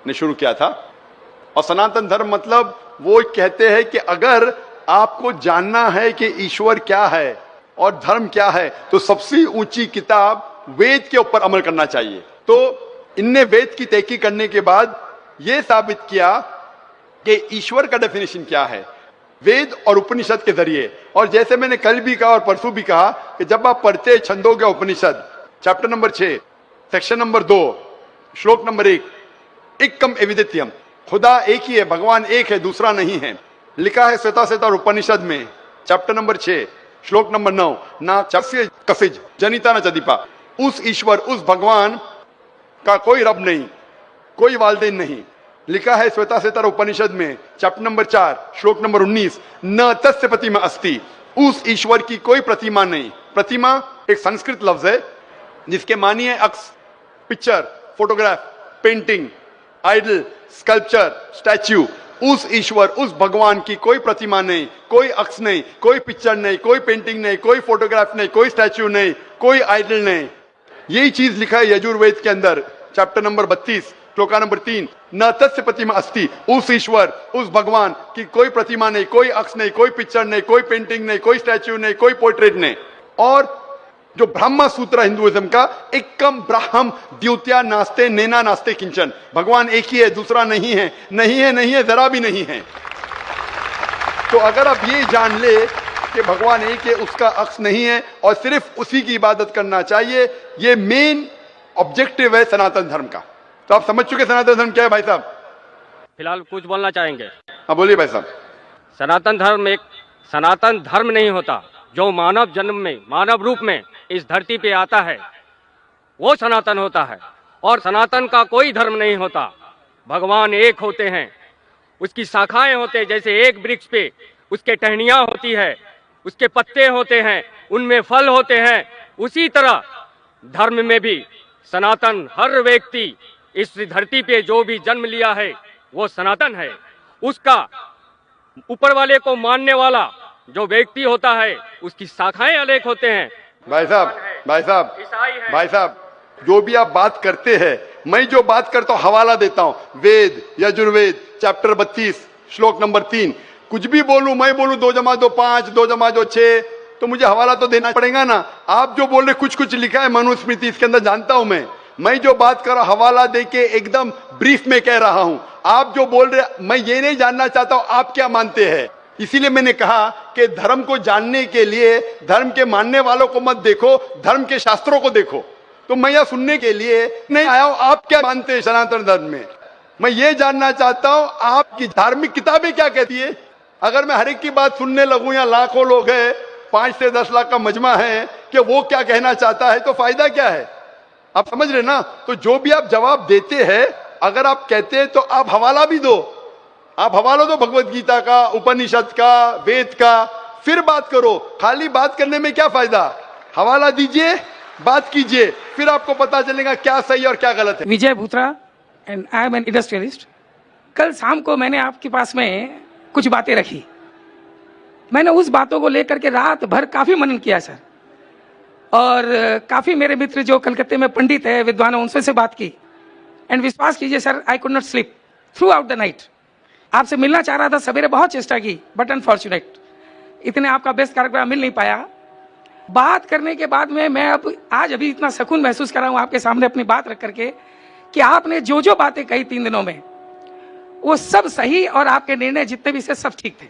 ने शुरू किया था। और सनातन धर्म मतलब वो कहते हैं कि अगर आपको जानना है कि ईश्वर क्या है और धर्म क्या है, तो सबसे ऊंची किताब वेद के ऊपर अमल करना चाहिए। तो इनने वेद की तहकीक करने के बाद यह साबित किया कि ईश्वर का डेफिनेशन क्या है वेद और उपनिषद के जरिए। और जैसे मैंने कल भी कहा और परसों भी कहा कि जब आप पढ़ते छंदोग्य उपनिषद चैप्टर नंबर 6 सेक्शन नंबर 2 श्लोक नंबर 1, एकम एविदित्यम, खुदा एक ही है, भगवान एक है, दूसरा नहीं है, लिखा है श्वेताश्वेतर उपनिषद में चैप्टर नंबर 6 श्लोक नंबर 9, ना चस्य कसिज जनिता न चदीपा, उस ईश्वर, उस भगवान का कोई रब नहीं, कोई वालदेन नहीं। लिखा है श्वेताश्वेतर उपनिषद में चैप्टर नंबर 4 श्लोक नंबर 19, न तस्य प्रतिमा अस्ति, उस ईश्वर की कोई प्रतिमा नहीं। प्रतिमा एक संस्कृत लफ्ज है जिसके मानी है अक्स, picture, photograph, painting, idol, sculpture, statue. उस ईश्वर, उस भगवान की कोई प्रतिमा नहीं, कोई अक्स नहीं, कोई पिक्चर नहीं, कोई पेंटिंग नहीं, कोई फोटोग्राफ नहीं, कोई स्टैच्यू नहीं, कोई आइडल नहीं। यही चीज लिखा है यजुर्वेद के अंदर चैप्टर नंबर 32 श्लोका नंबर 3, न तस्य प्रतिमा अस्ति, उस ईश्वर, उस भगवान की कोई प्रतिमा नहीं, कोई अक्स नहीं, कोई पिक्चर नहीं, कोई पेंटिंग नहीं, कोई स्टैच्यू नहीं, कोई पोर्ट्रेट नहीं। और जो ब्रह्म सूत्र हिंदुइज्म का, एकम ब्रह्म द्वितीया नास्ते नैना नास्ते किंचन, भगवान एक ही है, दूसरा नहीं है, नहीं है, नहीं है, जरा भी नहीं है। तो अगर आप ये जान ले कि भगवान एक है, उसका अक्स नहीं है और सिर्फ उसी की इबादत करना चाहिए, ये मेन ऑब्जेक्टिव है सनातन धर्म का। तो आप समझ चुके सनातन धर्म क्या है भाई साहब? फिलहाल कुछ बोलना चाहेंगे? हाँ बोलिए भाई साहब। सनातन धर्म एक सनातन धर्म नहीं होता, जो मानव जन्म में, मानव रूप में इस धरती पे आता है वो सनातन होता है। और सनातन का कोई धर्म नहीं होता। भगवान एक होते हैं, उसकी शाखाएं होते हैं, जैसे एक वृक्ष पे उसके टहनियां होती है, उसके पत्ते होते हैं, उनमें फल होते हैं, उसी तरह धर्म में भी सनातन, हर व्यक्ति इस धरती पे जो भी जन्म लिया है वो सनातन है। उसका ऊपर वाले को मानने वाला जो व्यक्ति होता है उसकी शाखाएं अलग होते हैं। भाई साहब, भाई साहब, भाई साहब, जो भी आप बात करते हैं, मैं जो बात करता हूँ हवाला देता हूँ, वेद, यजुर्वेद चैप्टर 32 श्लोक नंबर 3। कुछ भी बोलूं, मैं बोलूं 2 जमा 2 5, 2 जमा 2 6, तो मुझे हवाला तो देना पड़ेगा ना। आप जो बोल रहे कुछ कुछ लिखा है मनुस्मृति, इसके अंदर जानता हूं मैं जो बात कर रहा हूं हवाला देके एकदम ब्रीफ में कह रहा हूं। आप जो बोल रहे, मैं ये नहीं जानना चाहता हूं आप क्या मानते हैं, इसीलिए मैंने कहा कि धर्म को जानने के लिए धर्म के मानने वालों को मत देखो, धर्म के शास्त्रों को देखो। तो मैं यह सुनने के लिए नहीं आया हूं आप क्या मानते हैं सनातन धर्म में। मैं ये जानना चाहता हूं आपकी धार्मिक किताबें क्या कहती है। अगर मैं हर एक की बात सुनने लगूं, या लाखों लोग हैं, 5 से 10 लाख का मजमा है, कि वो क्या कहना चाहता है, तो फायदा क्या है। आप समझ रहे ना। तो जो भी आप जवाब देते हैं, अगर आप कहते हैं तो आप हवाला भी दो, आप हवाला दो भगवत गीता का, उपनिषद का, वेद का, फिर बात करो। खाली बात करने में क्या फायदा। हवाला दीजिए, बात कीजिए, फिर आपको पता चलेगा क्या सही और क्या गलत है। Vijay Bhutra and I am an industrialist. कल शाम को मैंने आपके पास में कुछ बातें रखी। मैंने उस बातों को लेकर के रात भर काफी मनन किया सर, और काफी मेरे मित्र जो कलकत्ते में पंडित है, विद्वान है, उनसे बात की। एंड विश्वास कीजिए sir, I could not sleep through out the night. आपसे मिलना चाह रहा था, सवेरे बहुत चेष्टा की, बट अनफॉर्चुनेट इतने आपका बेस्ट कार्यक्रम मिल नहीं पाया। बात करने के बाद में मैं अब आज अभी इतना सुकून महसूस कर रहा हूं आपके सामने अपनी बात रख करके, कि आपने जो जो बातें कही 3 दिनों में, वो सब सही, और आपके निर्णय जितने भी से सब ठीक थे,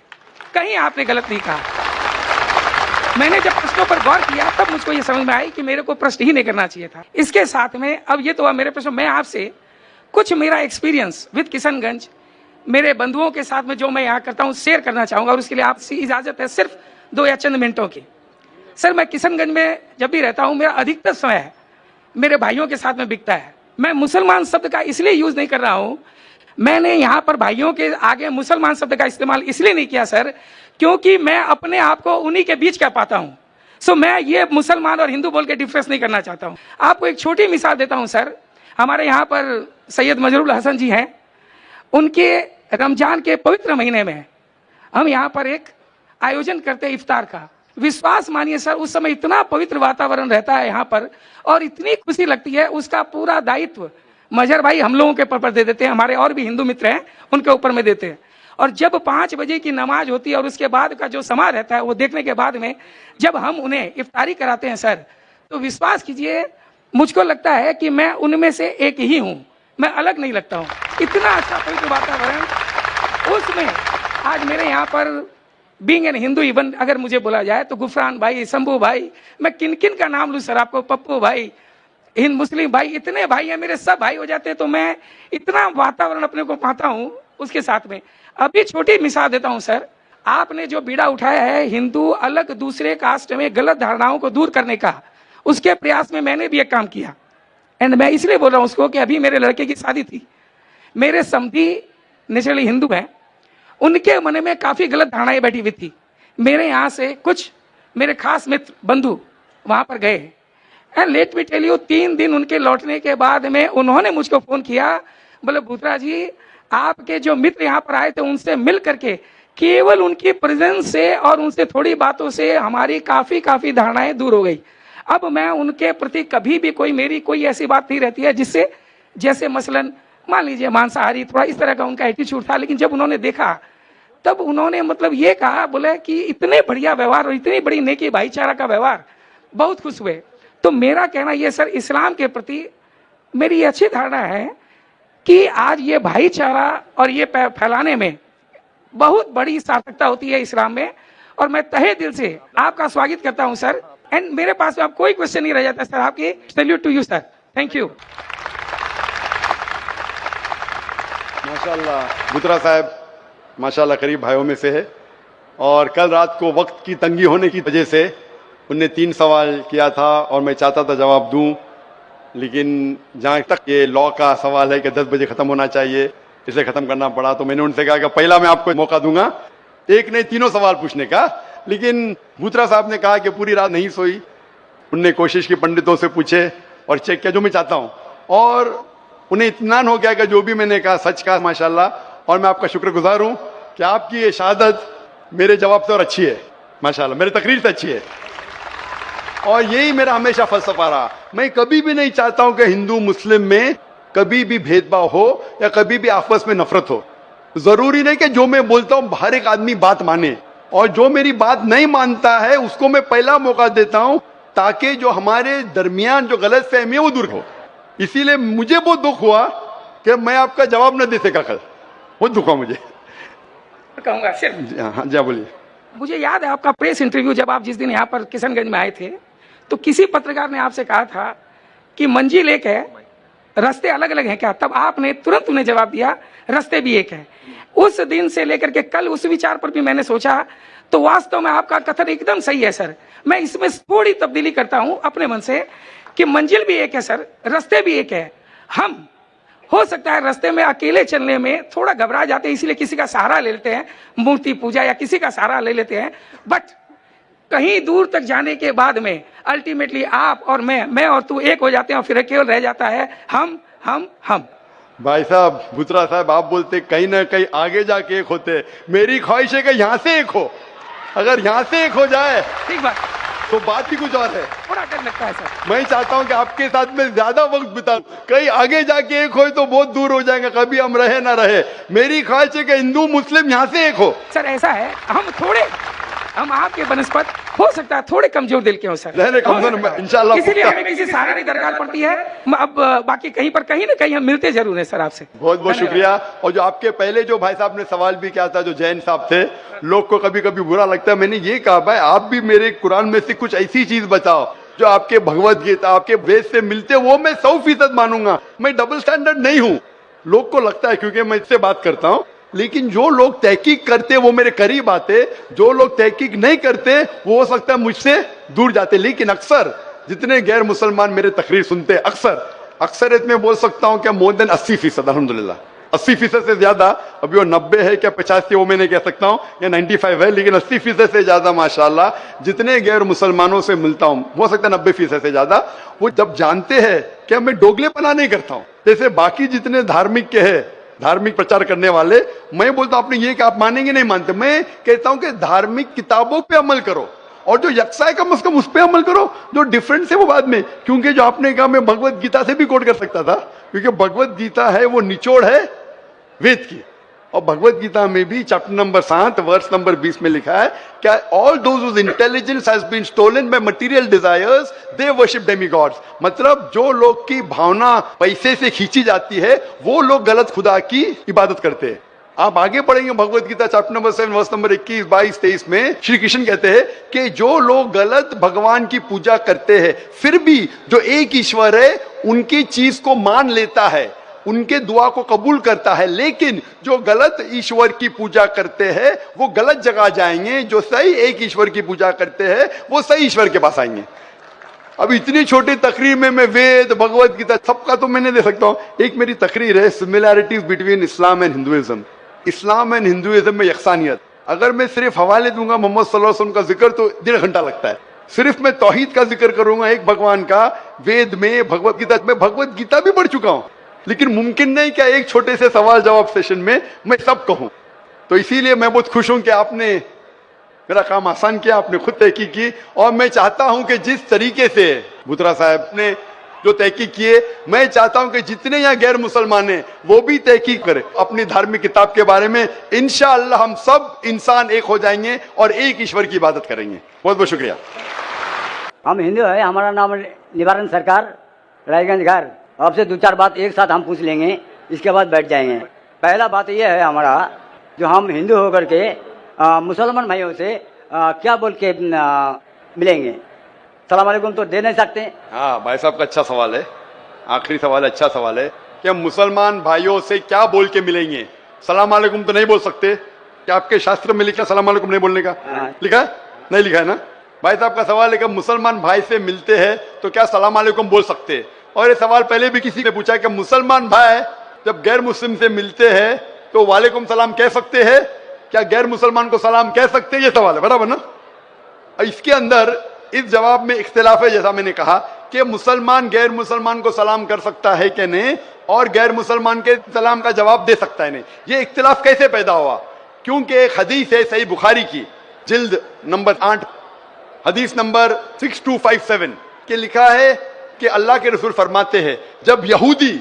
कहीं आपने गलत नहीं कहा। मैंने जब प्रश्नों पर गौर किया तब मुझको ये समझ में आई कि मेरे को प्रश्न ही नहीं करना चाहिए था। इसके साथ में अब ये तो हुआ मेरे प्रश्न, मैं आपसे कुछ मेरा एक्सपीरियंस विद किशनगंज, मेरे बंधुओं के साथ में जो मैं यहाँ करता हूँ, शेयर करना चाहूंगा, और उसके लिए आपसे इजाजत है सिर्फ 2 या चंद मिनटों की। सर, मैं किशनगंज में जब भी रहता हूँ, मेरा अधिकतर समय मेरे भाइयों के साथ में बीतता है। मैं मुसलमान शब्द का इसलिए यूज नहीं कर रहा हूँ, मैंने यहाँ पर भाइयों के आगे मुसलमान शब्द का इस्तेमाल इसलिए नहीं किया सर, क्योंकि मैं अपने आप को उन्हीं के बीच कह पाता हूँ। सो मैं ये मुसलमान और हिंदू बोल के डिफरेंस नहीं करना चाहता हूँ। आपको एक छोटी मिसाल देता हूँ सर। हमारे यहाँ पर सैयद मजरूल हसन जी हैं, उनके रमजान के पवित्र महीने में हम यहाँ पर एक आयोजन करते हैं इफ्तार का। विश्वास मानिए सर, उस समय इतना पवित्र वातावरण रहता है यहाँ पर, और इतनी खुशी लगती है, उसका पूरा दायित्व मजहर भाई हम लोगों के ऊपर दे देते हैं, हमारे और भी हिंदू मित्र हैं उनके ऊपर में देते हैं। और जब 5 बजे की नमाज होती है और उसके बाद का जो समा रहता है, वो देखने के बाद में जब हम उन्हें इफ्तारी कराते हैं सर, तो विश्वास कीजिए मुझको लगता है कि मैं उनमें से एक ही हूँ, मैं अलग नहीं लगता हूँ। इतना अच्छा पवित्र वातावरण उसमें। आज मेरे यहाँ पर बीइंग एन हिंदू, इवन अगर मुझे बोला जाए तो गुफरान भाई, शंभू भाई, मैं किन किन का नाम लूँ सर आपको, पप्पू भाई, हिंद मुस्लिम भाई, इतने भाई हैं मेरे, सब भाई हो जाते हैं। तो मैं इतना वातावरण अपने को पाता हूँ उसके साथ में। अभी छोटी मिसाल देता हूँ सर, आपने जो बीड़ा उठाया है हिंदू अलग दूसरे कास्ट में गलत धारणाओं को दूर करने का, उसके प्रयास में मैंने भी एक काम किया। एंड मैं इसलिए बोल रहा हूँ उसको कि अभी मेरे लड़के की शादी थी, मेरे समधी नेचुरली हिंदू हैं, उनके मन में काफी गलत धारणाएं बैठी हुई थी। मेरे यहाँ से कुछ मेरे खास मित्र बंधु वहां पर गए, and let me tell you, 3 दिन उनके लौटने के बाद में उन्होंने मुझको फोन किया, बोले भूत्रा जी आपके जो मित्र यहाँ पर आए थे उनसे मिल करके, केवल उनकी प्रेजेंस से और उनसे थोड़ी बातों से हमारी काफी धारणाएं दूर हो गई। अब मैं उनके प्रति कभी भी मेरी कोई ऐसी बात नहीं रहती है जिससे, जैसे मसलन मान लीजिए मांसाहारी, थोड़ा इस तरह का उनका एटीट्यूड था। लेकिन जब उन्होंने देखा तब उन्होंने मतलब ये कहा, बोले कि इतने बढ़िया व्यवहार और इतनी बड़ी नेकी भाईचारा का व्यवहार, बहुत खुश हुए। तो मेरा कहना ये सर, इस्लाम के प्रति मेरी अच्छी धारणा है कि आज ये भाईचारा और ये फैलाने में बहुत बड़ी सार्थकता होती है इस्लाम में, और मैं तहे दिल से आपका स्वागत करता हूं सर। एंड मेरे पास अब कोई क्वेश्चन नहीं रह जाता सर, आपकी salute to you sir, thank you. माशाल्लाह भूत्रा साहब माशाल्लाह करीब भाइयों में से है, और कल रात को वक्त की तंगी होने की वजह से उनने 3 सवाल किया था और मैं चाहता था जवाब दूं, लेकिन जहां तक ये लॉ का सवाल है कि 10 बजे खत्म होना चाहिए, इसे खत्म करना पड़ा। तो मैंने उनसे कहा कि पहला मैं आपको मौका दूंगा, एक नहीं 3 सवाल पूछने का। लेकिन भूत्रा साहब ने कहा कि पूरी रात नहीं सोई, उनने कोशिश की, पंडितों से पूछे और चेक किया, जो मैं चाहता हूँ, और उन्हें इत्मीनान हो गया कि जो भी मैंने कहा सच कहा माशाल्लाह। और मैं आपका शुक्रगुजार हूं कि आपकी ये शहादत मेरे जवाब से और अच्छी है माशाल्लाह, मेरी तकरीर से अच्छी है। और यही मेरा हमेशा फलसफा रहा, मैं कभी भी नहीं चाहता हूं कि हिंदू मुस्लिम में कभी भी भेदभाव हो या कभी भी आपस में नफरत हो। जरूरी नहीं कि जो मैं बोलता हूं हर एक आदमी बात माने, और जो मेरी बात नहीं मानता है उसको मैं पहला मौका देता हूं, ताकि जो हमारे दरमियान जो गलत फहमी है वो दूर हो। इसीलिए मुझे बहुत दुख हुआ कि मैं आपका जवाब न दे सका कल, बहुत दुख हुआ मुझे। कहूंगा सिर्फ। हाँ जी, बोलिए। मुझे याद है आपका प्रेस इंटरव्यू, जब आप जिस दिन यहाँ पर किशनगंज में आए थे, तो किसी पत्रकार ने आपसे कहा था कि मंजिल एक है, रास्ते अलग अलग हैं क्या? तब आपने तुरंत उन्हें जवाब दिया रास्ते भी एक है। उस दिन से लेकर के कल उस विचार पर भी मैंने सोचा, तो वास्तव में आपका कथन एकदम सही है सर। मैं इसमें थोड़ी तब्दीली करता हूं अपने मन से कि मंजिल भी एक है सर, रास्ते भी एक है। हम हो सकता है रास्ते में अकेले चलने में थोड़ा घबरा जाते हैं, इसलिए किसी का सहारा ले लेते हैं, मूर्ति पूजा या किसी का सहारा ले लेते हैं, बट कहीं दूर तक जाने के बाद में अल्टीमेटली आप और मैं और तू एक हो जाते हैं, और फिर केवल रह जाता है हम। भाई साहब, बुत्रा साहब, आप बोलते कहीं ना कहीं आगे जाके एक होते। मेरी ख्वाहिश है कि यहाँ से एक हो। अगर यहाँ से एक हो जाए ठीक बात, तो बात ही कुछ और है। थोड़ा डर लगता है सर। मैं चाहता हूं कि आपके साथ में ज्यादा वक्त बिताऊं। कहीं आगे जाके एक हो तो बहुत दूर हो जाएगा, कभी हम रहे ना रहे। मेरी ख्वाहिश है कि हिंदू मुस्लिम यहाँ से एक हो। सर ऐसा है, हम आपके बनस्पत हो सकता है थोड़े कमजोर दिल के हो सर, नहीं कमजोर इंशाल्लाह, इसीलिए हमें किसी सहारे की दरकार पड़ती है। अब बाकी कहीं ना कहीं हम मिलते जरूर हैं सर आपसे। बहुत बहुत शुक्रिया। और जो आपके पहले जो भाई साहब ने सवाल भी किया था, जो जैन साहब थे, लोग को कभी कभी बुरा लगता है, मैंने ये कहा भाई आप भी मेरे कुरान में से कुछ ऐसी चीज बताओ जो आपके भगवत गीता, आपके वेद से मिलते, वो मैं 100% मानूंगा। मैं डबल स्टैंडर्ड नहीं हूं। लोग को लगता है क्योंकि मैं इससे बात करता हूं, लेकिन जो लोग तहकीक करते वो मेरे करीब आते, जो लोग तहकीक नहीं करते वो हो सकता है मुझसे दूर जाते। लेकिन अक्सर जितने गैर मुसलमान मेरे तकरीर सुनते, अक्सरियत में बोल सकता हूं क्या मोर देन 80%, अल्हम्दुलिल्लाह 80% से ज्यादा। अभी वो 90 है क्या 85 वो मैं नहीं कह सकता हूं, या 95 है, लेकिन 80% से ज्यादा माशाल्लाह जितने गैर मुसलमानों से मिलता हूं, हो सकता है 90% से ज्यादा, वो जब जानते हैं क्या मैं दोगलेपना नहीं करता हूं। जैसे बाकी जितने धार्मिक के हैं, धार्मिक प्रचार करने वाले, मैं बोलता हूं आपने ये कि आप मानेंगे नहीं मानते, मैं कहता हूं कि धार्मिक किताबों पे अमल करो, और जो यकसा है कम से कम उस पे अमल करो, जो डिफरेंस है वो बाद में। क्योंकि जो आपने कहा मैं भगवत गीता से भी कोट कर सकता था, क्योंकि भगवत गीता है वो निचोड़ है वेद की। और भगवत गीता में भी चैप्टर नंबर 7 वर्स नंबर 20 में लिखा है क्या all those whose intelligence has been stolen by material desires they worship demigods. मतलब जो लोग की भावना पैसे से खींची जाती है वो लोग गलत खुदा की इबादत करते हैं। आप आगे पढ़ेंगे Bhagavad Gita chapter number 7 verse number 21, 22, 23 में श्री कृष्ण कहते हैं कि जो लोग गलत भगवान की पूजा करते हैं, फिर भी जो एक ईश्वर है उनकी चीज को मान लेता है, उनके दुआ को कबूल करता है, लेकिन जो गलत ईश्वर की पूजा करते हैं वो गलत जगह जाएंगे, जो सही एक ईश्वर की पूजा करते हैं वो सही ईश्वर के पास आएंगे। अब इतनी छोटी तकरीर में मैं वेद, भगवत गीता सबका तो मैं नहीं दे सकता हूं। एक मेरी तकरीर है similarities between Islam and Hinduism, Islam and Hinduism में यकसानियत। अगर मैं सिर्फ हवाले दूंगा मोहम्मद सल्लल्लाहु अलैहि वसल्लम का जिक्र तो 1.5 घंटा लगता है। सिर्फ मैं तौहीद का जिक्र करूंगा, एक भगवान का, वेद में, भगवत गीता में। भगवत गीता भी पढ़ चुका हूं, लेकिन मुमकिन नहीं क्या एक छोटे से सवाल जवाब सेशन में मैं सब कहूं। तो इसीलिए मैं बहुत खुश हूं कि आपने मेरा काम आसान किया, आपने खुद तहकीक की। और मैं चाहता हूं कि जिस तरीके से बुत्रा साहब ने जो तहकीक किए, मैं चाहता हूं कि जितने यहाँ गैर मुसलमान हैं वो भी तहकीक करें अपनी धार्मिक किताब के बारे में। इंशाअल्लाह हम सब इंसान एक हो जाएंगे और एक ईश्वर की इबादत करेंगे। बहुत बहुत शुक्रिया। हम हिंदू है, हमारा नाम निवारण सरकार, रायगंज घर। आपसे 2-4 बात एक साथ हम पूछ लेंगे, इसके बाद बैठ जाएंगे। पहला बात यह है हमारा, जो हम हिंदू होकर के मुसलमान भाइयों से क्या बोल के मिलेंगे? सलाम अलैकुम तो दे नहीं सकते। हाँ भाई साहब का अच्छा सवाल है, आखिरी सवाल है, अच्छा सवाल है कि हम मुसलमान भाइयों से क्या बोल के मिलेंगे? सलाम अलैकुम तो नहीं बोल सकते। क्या आपके शास्त्र में लिखा सलाम अलैकुम नहीं बोलने का? लिखा है? नहीं लिखा है ना? भाई साहब का सवाल है कि मुसलमान भाई से मिलते हैं तो क्या सलाम अलैकुम बोल सकते हैं? और ये सवाल पहले भी किसी ने पूछा कि मुसलमान भाई जब गैर मुस्लिम से मिलते हैं तो वालेकुम सलाम कह सकते हैं? क्या गैर मुसलमान को सलाम कह सकते हैं? ये सवाल है, बराबर ना? इसके अंदर इस जवाब में इख्तिलाफ है, जैसा मैंने कहा कि मुसलमान गैर मुसलमान को सलाम कर सकता है कि नहीं, और गैर मुसलमान के सलाम का जवाब दे सकता है नहीं। ये इख्तिलाफ कैसे पैदा हुआ? क्योंकि एक हदीस है सही बुखारी की, जिल्द नंबर 8, हदीस नंबर 6257 के लिखा है कि अल्लाह के रसूल फरमाते हैं जब यहूदी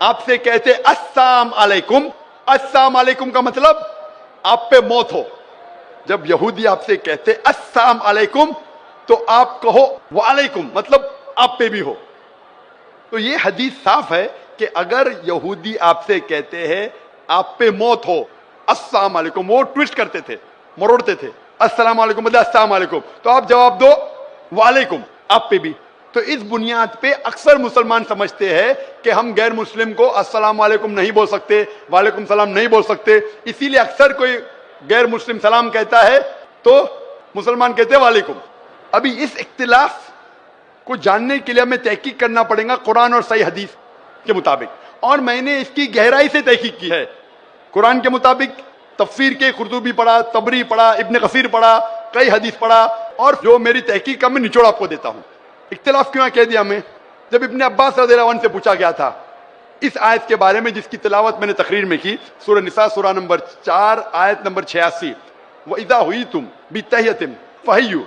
आपसे कहते अस्सलाम अलैकुम, अस्सलाम अलैकुम का मतलब आप पे मौत हो। जब यहूदी आपसे कहते अस्सलाम अलैकुम तो आप कहो वालेकुम, मतलब आप पे भी हो। तो ये हदीस साफ है कि अगर यहूदी आपसे कहते हैं आप पे मौत हो, अस्सलाम वालेकुम, वो ट्विस्ट करते थे, मरोड़ते थे, अस्सलाम वालेकुम बदले अस्सलाम वालेकुम, तो आप जवाब दो वालेकुम, आप पे भी। तो इस बुनियाद पे अक्सर मुसलमान समझते हैं कि हम गैर मुस्लिम को अस्सलाम वालेकुम नहीं बोल सकते, वालेकुम सलाम नहीं बोल सकते, इसीलिए अक्सर कोई गैर मुस्लिम सलाम कहता है तो मुसलमान कहते हैं वालेकुम। अभी इस इख्तिलाफ को जानने के लिए हमें तहकीक करना पड़ेगा कुरान और सही हदीस के मुताबिक, और मैंने इसकी गहराई से तहकीक की है। कुरान के मुताबिक तफसीर के कुर्तुबी पढ़ा, तबरी पढ़ा, इब्न कसीर पढ़ा, कई हदीस पढ़ा, और जो मेरी तहकीक का मैं निचोड़ आपको देता हूं। इख्तिलाफ क्यों कह दिया मैं? जब इब्न अब्बास रज़ियल्लाहु अन्हु से पूछा गया था इस आयत के बारे में जिसकी तिलावत मैंने तकरीर में की, सूरह निसा सूरह नंबर 4 आयत नंबर 86, व इज़ा हुय्यितुम बितहियतिन फहय्यु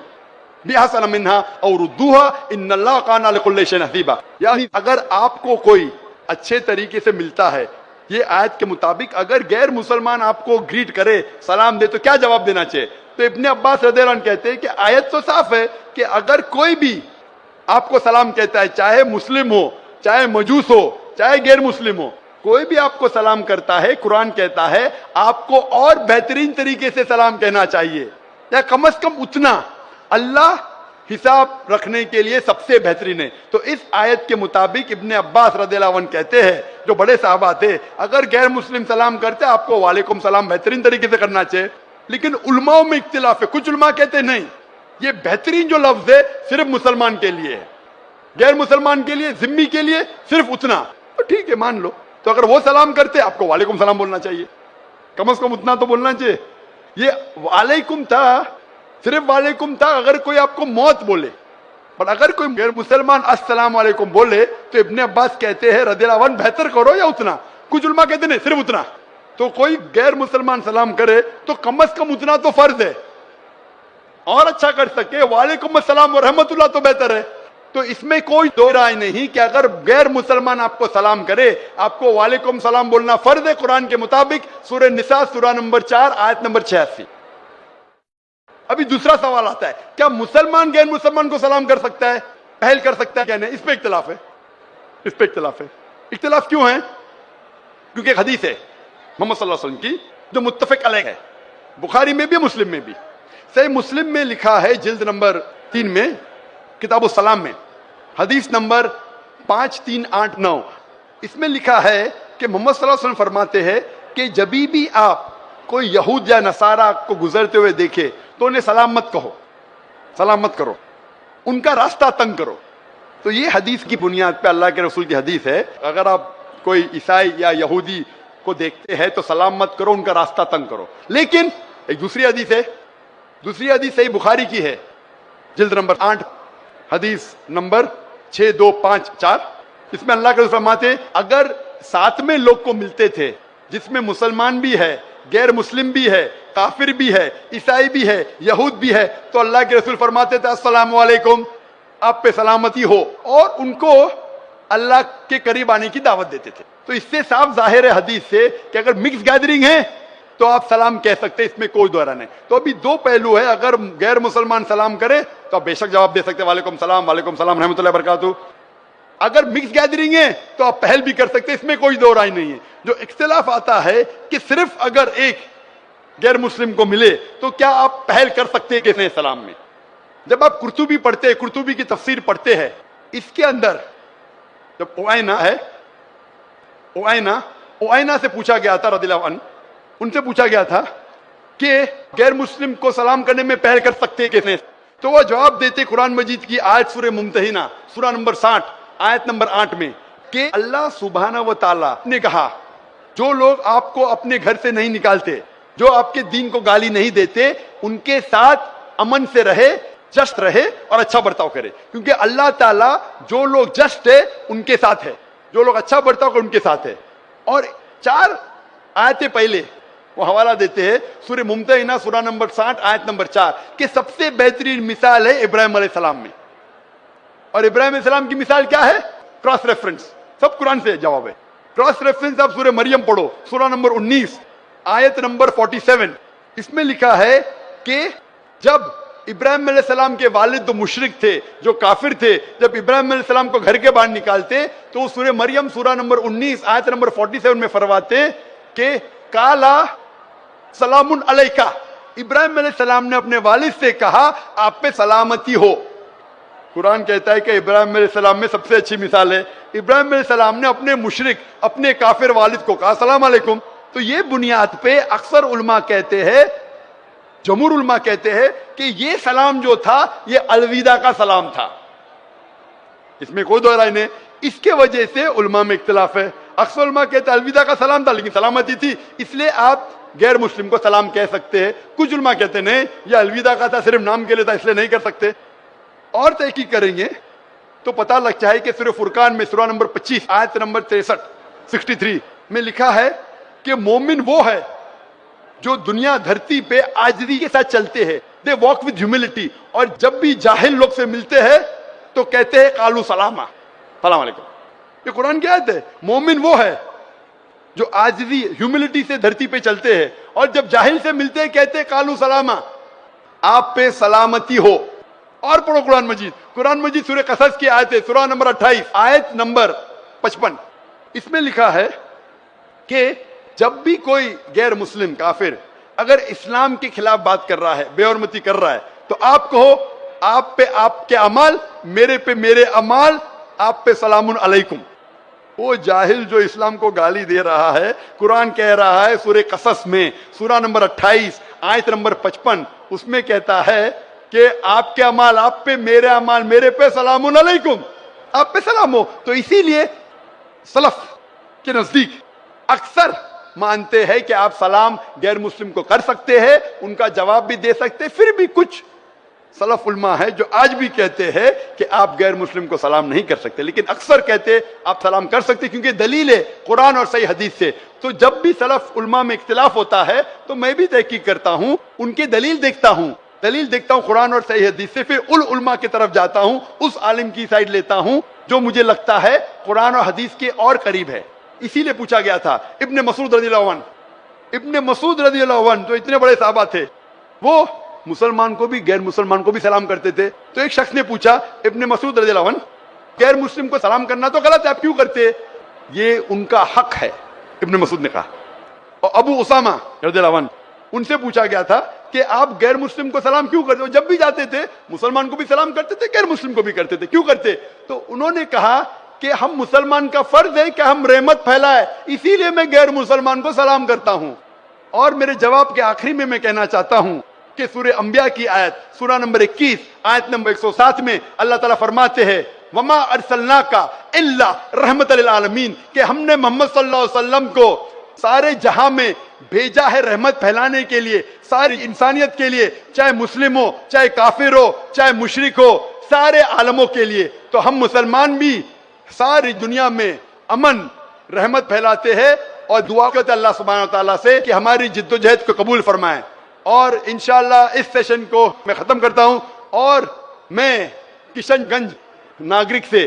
बिअहसन मिन्हा औ रुद्दूहा इन्नल्लाह काना लिकुल्लि शैइन हसीबा। यानी अगर आपको कोई अच्छे तरीके से मिलता है, ये आयत के मुताबिक अगर गैर मुसलमान आपको ग्रीट करे, सलाम दे, तो क्या जवाब देना चाहिए? तो इब्न अब्बास रज़ियल्लाहु अन्हु कहते हैं कि आयत तो साफ है कि अगर कोई भी आपको सलाम कहता है, चाहे मुस्लिम हो, चाहे मजूस हो, चाहे गैर मुस्लिम हो, कोई भी आपको सलाम करता है, कुरान कहता है आपको और बेहतरीन तरीके से सलाम कहना चाहिए, या कम से कम उतना। अल्लाह हिसाब रखने के लिए सबसे बेहतरीन है। तो इस आयत के मुताबिक इब्ने अब्बास रज़ियल्लाहु अन्हु कहते हैं, जो बड़े साहबा थे, अगर गैर मुस्लिम सलाम करते आपको वालेकुम सलाम बेहतरीन तरीके से करना चाहिए। लेकिन उलमाओं में इख्तिलाफ है, कुछ उलमा कहते नहीं, ये बेहतरीन जो लफ्ज है सिर्फ मुसलमान के लिए है, गैर मुसलमान के लिए, जिम्मी के लिए सिर्फ उतना। तो ठीक है, मान लो, तो अगर वो सलाम करते आपको वालेकुम सलाम बोलना चाहिए, कम से कम उतना तो बोलना चाहिए। ये वालेकुम था, सिर्फ वालेकुम था अगर कोई आपको मौत बोले, पर अगर कोई गैर मुसलमान अस्सलाम वालेकुम बोले तो इब्ने अब्बास कहते हैं रज़ियल्लाहु अन्हु बेहतर करो या उतना। कुछ उलमा कहते नहीं, सिर्फ उतना। तो कोई गैर मुसलमान सलाम करे तो कम से कम उतना तो फर्ज है, और अच्छा कर सके वालेकुम अस्सलाम व रहमतुल्लाह तो बेहतर है। तो इसमें कोई दो राय नहीं कि अगर गैर मुसलमान आपको सलाम करे, आपको वालेकुम सलाम बोलना फर्ज है कुरान के मुताबिक, सूरह निसा सूरह नंबर 4 आयत नंबर 86। अभी दूसरा सवाल आता है, क्या मुसलमान गैर मुसलमान को सलाम कर सकता है, पहल कर सकता है क्या नहीं? इस पे इख्तिलाफ है, इस पे इख्तिलाफ है। इख्तिलाफ क्यों है? क्योंकि एक हदीस है मोहम्मद सल्लल्लाहु अलैहि वसल्लम की जो मुत्तफिक अलैह है, बुखारी में भी मुस्लिम में भी। सही मुस्लिम में लिखा है जिल्द नंबर 3 में किताब सलाम में हदीस नंबर 5389, इसमें लिखा है कि मोहम्मद सल्लल्लाहु अलैहि वसल्लम फरमाते हैं कि जब भी आप कोई यहूद या नसारा को गुजरते हुए देखे तो उन्हें सलाम मत कहो, सलाम मत करो, उनका रास्ता तंग करो। तो ये हदीस की बुनियाद पे अल्लाह के रसूल की हदीस है, अगर आप कोई ईसाई या यहूदी को देखते हैं तो सलाम मत करो, उनका रास्ता तंग करो। लेकिन एक दूसरी हदीस है, दूसरी हदीस सही बुखारी की है, जिल्द नंबर 8 हदीस नंबर 6254, इसमें अल्लाह के रसूल फरमाते अगर साथ में लोग को मिलते थे जिसमें मुसलमान भी है, गैर मुस्लिम भी है, काफिर भी है, ईसाई भी है, यहूद भी है, तो अल्लाह के रसूल फरमाते थे अस्सलामु अलैकुम, आप पे सलामती हो, और उनको अल्लाह के करीब आने की दावत देते थे। तो इससे साफ जाहिर है हदीस से कि अगर मिक्स गैदरिंग है तो आप सलाम कह सकते हैं, इसमें कोई दोहरा नहीं। तो अभी दो पहलू है, अगर गैर मुसलमान सलाम करे तो आप बेशक जवाब दे सकते हैं वालेकुम सलाम रहमतुल्लाहि बरकातहू। अगर मिक्स गैदरिंग है तो आप पहल भी कर सकते हैं, इसमें कोई दो राय नहीं है। जो इख्तिलाफ आता है कि सिर्फ अगर एक गैर मुस्लिम को मिले तो क्या आप पहल कर सकते हैं किसी सलाम में? जब आप कुर्तुबी पढ़ते हैं, कुर्तुबी की तफसीर पढ़ते हैं, इसके अंदर जब उआइना है, उआइना से पूछा गया था रज़ियल्लाहु अन्हु, उनसे पूछा गया था कि गैर मुस्लिम को सलाम करने में पहल कर सकते हैं किसी, तो वह जवाब देते कुरान मजीद की आयत सूरह मुम्तहिना सूरह नंबर 60 आयत नंबर 8 में कि अल्लाह सुब्हानहू व तआला ने कहा जो लोग आपको अपने घर से नहीं निकालते, जो आपके दीन को गाली नहीं देते, उनके साथ अमन से रहे, जस्ट रहे और अच्छा बर्ताव करे, क्योंकि अल्लाह ताला जो लोग जस्ट है उनके साथ है, जो लोग अच्छा बर्ताव करे उनके साथ है। और 4 आयतें पहले वो हवाला देते हैं सूरह मुम्तहिना सूरह नंबर 60 आयत नंबर 4 कि सबसे बेहतरीन मिसाल है इब्राहिम अलैहिस्सलाम में। और इब्राहिम अलैहिस्सलाम की मिसाल क्या है? क्रॉस रेफरेंस, सब कुरान से जवाब है। क्रॉस रेफरेंस आप सूरह मरियम पढ़ो, सूरह नंबर 19 आयत नंबर 47, इसमें लिखा है कि जब इब्राहिम अलैहिस्सलाम के वालिद तो मुशरिक थे, जो काफिर थे, जब इब्राहिम अलैहिस्सलाम को घर के बाहर निकालते तो सूरह मरियम सूरह नंबर 19 आयत नंबर 47 में फरमाते कि काला सलामुन अलैका। इब्राहिम अलैहिस्सलाम ने अपने वालिद से कहा आप पे सलामती हो। कुरान कहता है कि इब्राहिम अलैहिस्सलाम में सबसे अच्छी मिसाल है। इब्राहिम अलैहिस्सलाम ने अपने मुशरिक, अपने काफिर वालिद को कहा सलाम अलैकुम। तो ये बुनियाद पे अक्सर उलमा कहते हैं, जमहूर उलमा कहते हैं कि ये सलाम जो था ये अलविदा का सलाम था, इसमें कोई दो राय नहीं। इसके वजह से उलमा में इख्तिलाफ है। अक्सर उलमा कहते हैं अलविदा का सलाम था लेकिन सलामती थी, इसलिए आप गैर मुस्लिम को सलाम कह सकते हैं। कुछ उलमा कहते नहीं ये अलविदा का था, सिर्फ नाम के लिए था, इसलिए नहीं कर सकते। और तहकीक करेंगे तो पता लगता है कि सूरह फुरकान में सूरह नंबर 25 आयत नंबर 63 में लिखा है कि मोमिन वो है जो दुनिया धरती पे आजिज़ी के साथ चलते हैं, दे वॉक विद ह्यूमिलिटी, और जब भी जाहिल लोग से मिलते हैं तो कहते हैं कालू सलामा, सलाम अलैकुम। ये कुरान की आयत है। मोमिन वो है जो आजिज़ी ह्यूमिलिटी से धरती पे चलते हैं और जब जाहिल से मिलते हैं कहते हैं कालू सलामा, आप पे सलामती हो। और पढ़ो कुरान मजीद, कुरान मजीद सूरह कसस की आयत है, सूरह नंबर 28 आयत नंबर 55। इसमें लिखा है कि जब भी कोई गैर मुस्लिम काफिर अगर इस्लाम के खिलाफ बात कर रहा है, बेहरमती कर रहा है, तो आप कहो आप पे आपके अमाल, मेरे पे मेरे अमाल, आप पे सलामुन अलैकुम। वो जाहिल जो इस्लाम को गाली दे रहा है, कुरान कह रहा है सूरह कसस में सूरह नंबर 28 आयत नंबर 55, उसमें कहता है कि आपके अमाल आप पे, मेरे अमाल मेरे पे, सलामुन अलैकुम, आप पे सलाम हो। तो इसीलिए सलफ के नजदीक अक्सर मानते हैं कि आप सलाम गैर मुस्लिम को कर सकते हैं, उनका जवाब भी दे सकते हैं। फिर भी कुछ सलफ उलमा है जो आज भी कहते हैं कि आप गैर मुस्लिम को सलाम नहीं कर सकते, लेकिन अक्सर कहते हैं आप सलाम कर सकते क्योंकि दलील है कुरान और सही हदीस से। तो जब भी सलफ उलमा में इख्तिलाफ होता है तो मैं भी तहकीक करता हूं, उनकी दलील देखता हूं कुरान और सही हदीस से, फिर उलमा की तरफ जाता हूं, उस आलिम की साइड लेता हूं जो मुझे लगता है कुरान और हदीस के और करीब है। इसीलिए पूछा गया था इब्ने मसूद रज़ियल्लाहु अन्हु जो इतने बड़े साहबा थे, वो मुसलमान को भी गैर मुसलमान को भी सलाम करते थे। तो एक शख्स ने पूछा इब्ने मसूद रज़ियल्लाहु अन्हु, गैर मुस्लिम को सलाम करना तो गलत है, आप क्यों करते? ये उनका हक है, इब्ने मसूद ने कहा। और अबू उसामा रज़ियल्लाहु अन्हु, उनसे पूछा गया था कि आप गैर मुस्लिम को सलाम क्यों करते हो? जब भी जाते थे मुसलमान को भी सलाम करते थे, गैर मुस्लिम को भी करते थे, क्यों करते? तो उन्होंने कहा कि हम मुसलमान का फर्ज है कि हम रहमत फैलाए, इसीलिए मैं गैर मुसलमान को सलाम करता हूं। और मेरे जवाब के आखिरी में मैं कहना चाहता हूं कि सूरह अंबिया की आयत सूरह नंबर 21 आयत नंबर 107 में अल्लाह ताला फरमाते हैं वमा अरसलनाका इल्ला रहमतल लिल आलमीन, कि हमने मोहम्मद सल्लल्लाहु अलैहि वसल्लम को सारे जहां में भेजा है रहमत फैलाने के लिए, सारी इंसानियत के लिए, चाहे मुस्लिम हो, चाहे काफिर हो, चाहे मुशरिक हो, सारे आलमों के लिए। तो हम मुसलमान भी सारी दुनिया में अमन रहमत फैलाते हैं और दुआ करते हैं अल्लाह सुब्हानहू व तआला से कि हमारी जिद्दोजहद को कबूल फरमाए। और इंशाअल्लाह इस सेशन को मैं खत्म करता हूं और मैं किशनगंज नागरिक से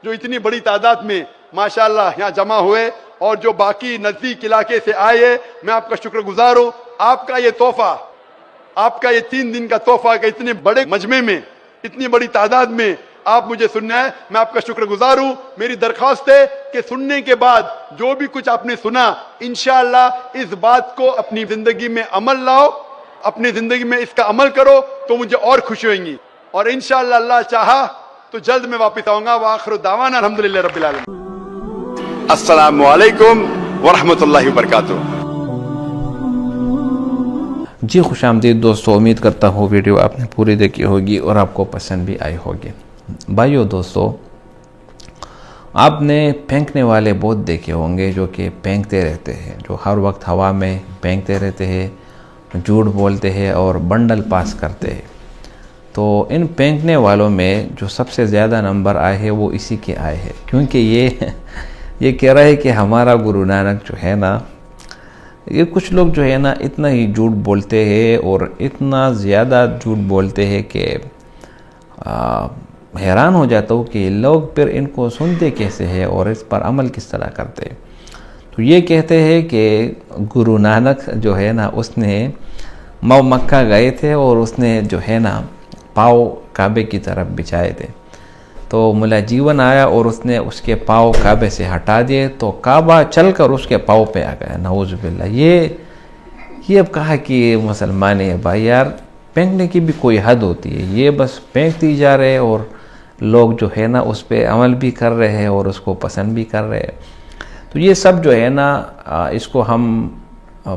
जो इतनी बड़ी तादाद में माशाअल्लाह यहाँ जमा हुए और जो बाकी नजदीक इलाके से आए, मैं आपका शुक्रगुजार हूँ। आपका ये तोहफा, आपका ये 3 दिन का तोहफा कि इतने बड़े मजमे में, इतनी बड़ी तादाद में आप मुझे सुनना है, मैं आपका शुक्रगुजार हूँ। मेरी दरख्वास्त है कि सुनने के बाद जो भी कुछ आपने सुना, इंशाअल्लाह इस बात को अपनी जिंदगी में अमल लाओ, अपनी जिंदगी में इसका अमल करो तो मुझे और खुशी होगी। और इंशाअल्लाह अल्लाह चाहा तो जल्द मैं वापस आऊंगा। वाखिरु दावाना अल्हम्दुलिल्लाह रब्बिल आलमीन। अस्सलामु अलैकुम व रहमतुल्लाहि व बरकातुहू। जी खुशामदीद दोस्तों, उम्मीद करता हूँ वीडियो आपने पूरी देखी होगी और आपको पसंद भी आई होगी। भाइयों दोस्तों, आपने फेंकने वाले बहुत देखे होंगे जो कि फेंकते रहते हैं, जो हर वक्त हवा में फेंकते रहते हैं, झूठ बोलते हैं और बंडल पास करते हैं। तो इन फेंकने वालों में जो सबसे ज़्यादा नंबर आए हैं वो इसी के आए हैं, क्योंकि ये कह रहा है कि हमारा गुरु नानक जो है ना, ये कुछ लोग जो है ना इतना ही झूठ बोलते हैं और इतना ज़्यादा झूठ बोलते हैं कि हैरान हो जाता हूँ कि लोग फिर इनको सुनते कैसे हैं और इस पर अमल किस तरह करते हैं। तो ये कहते हैं कि गुरु नानक जो है ना, उसने मक्का गए थे और उसने जो है ना पाँव काबे की तरफ बिछाए थे। तो मुला जीवन आया और उसने उसके पाँव काबे से हटा दिए, तो काबा चलकर उसके पाँव पे आ गया। नऊज़ बिल्लाह। ये अब कहा कि मुसलमान है भाई, यार फेंकने की भी कोई हद होती है। ये बस फेंकती जा रहे हैं और लोग जो है ना उस पर अमल भी कर रहे हैं और उसको पसंद भी कर रहे हैं। तो ये सब जो है ना इसको हम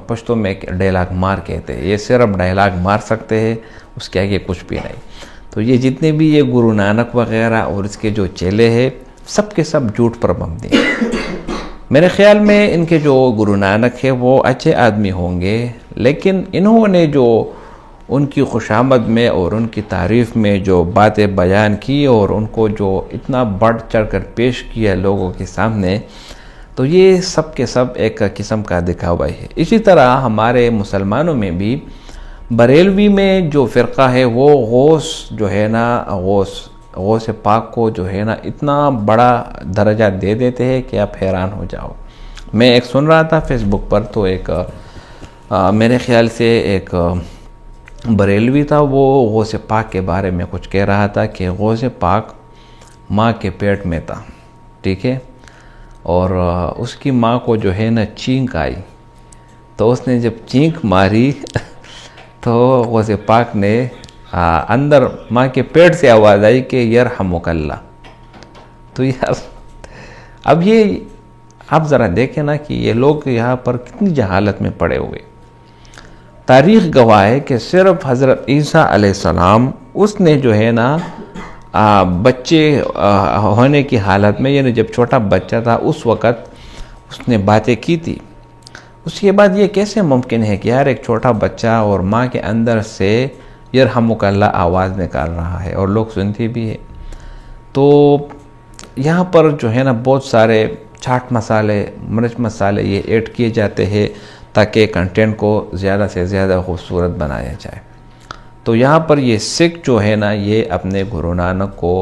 पश्तो में डायलॉग मार कहते हैं। ये सिर्फ डायलॉग मार सकते हैं, उसके आगे कुछ भी नहीं। तो ये जितने भी ये गुरु नानक वगैरह और इसके जो चेले हैं सब के सब झूठ पर मबनी हैं। मेरे ख्याल में इनके जो गुरु नानक है वो अच्छे आदमी होंगे, लेकिन इन्होंने जो उनकी खुशामद में और उनकी तारीफ़ में जो बातें बयान की और उनको जो इतना बढ़ चढ़ कर पेश किया लोगों के सामने, तो ये सब के सब एक किस्म का दिखावा है। इसी तरह हमारे मुसलमानों में भी बरेलवी में जो फ़िरक़ा है वो गौस जो है ना गौस पाक को जो है ना इतना बड़ा दर्जा दे देते हैं कि आप हैरान हो जाओ। मैं एक सुन रहा था फेसबुक पर, तो एक मेरे ख्याल से एक बरेलवी था, वो गौस पाक के बारे में कुछ कह रहा था कि गौस पाक माँ के पेट में था, ठीक है, और उसकी माँ को जो है ना चींक आई, तो उसने जब चींक मारी तो गौस पाक ने अंदर माँ के पेट से आवाज़ आई कि यरहमुकल्लाह। तो यार अब ये आप ज़रा देखें ना कि ये लोग यहाँ पर कितनी जहालत में पड़े हुए। तारीख़ गवाह है कि सिर्फ हज़रत ईसा अलैहिस्सलाम उसने जो है ना बच्चे होने की हालत में, यानी जब छोटा बच्चा था उस वक़्त उसने बातें की थी। उसके बाद ये कैसे मुमकिन है कि यार एक छोटा बच्चा और माँ के अंदर से यरहमुकल्लाह आवाज़ निकाल रहा है और लोग सुनते भी है। तो यहाँ पर जो है ना बहुत सारे चाट मसाले, मिर्च मसाले ये ऐड किए जाते हैं ताकि कंटेंट को ज़्यादा से ज़्यादा खूबसूरत बनाया जाए। तो यहाँ पर ये सिख जो है ना ये अपने गुरु नानक को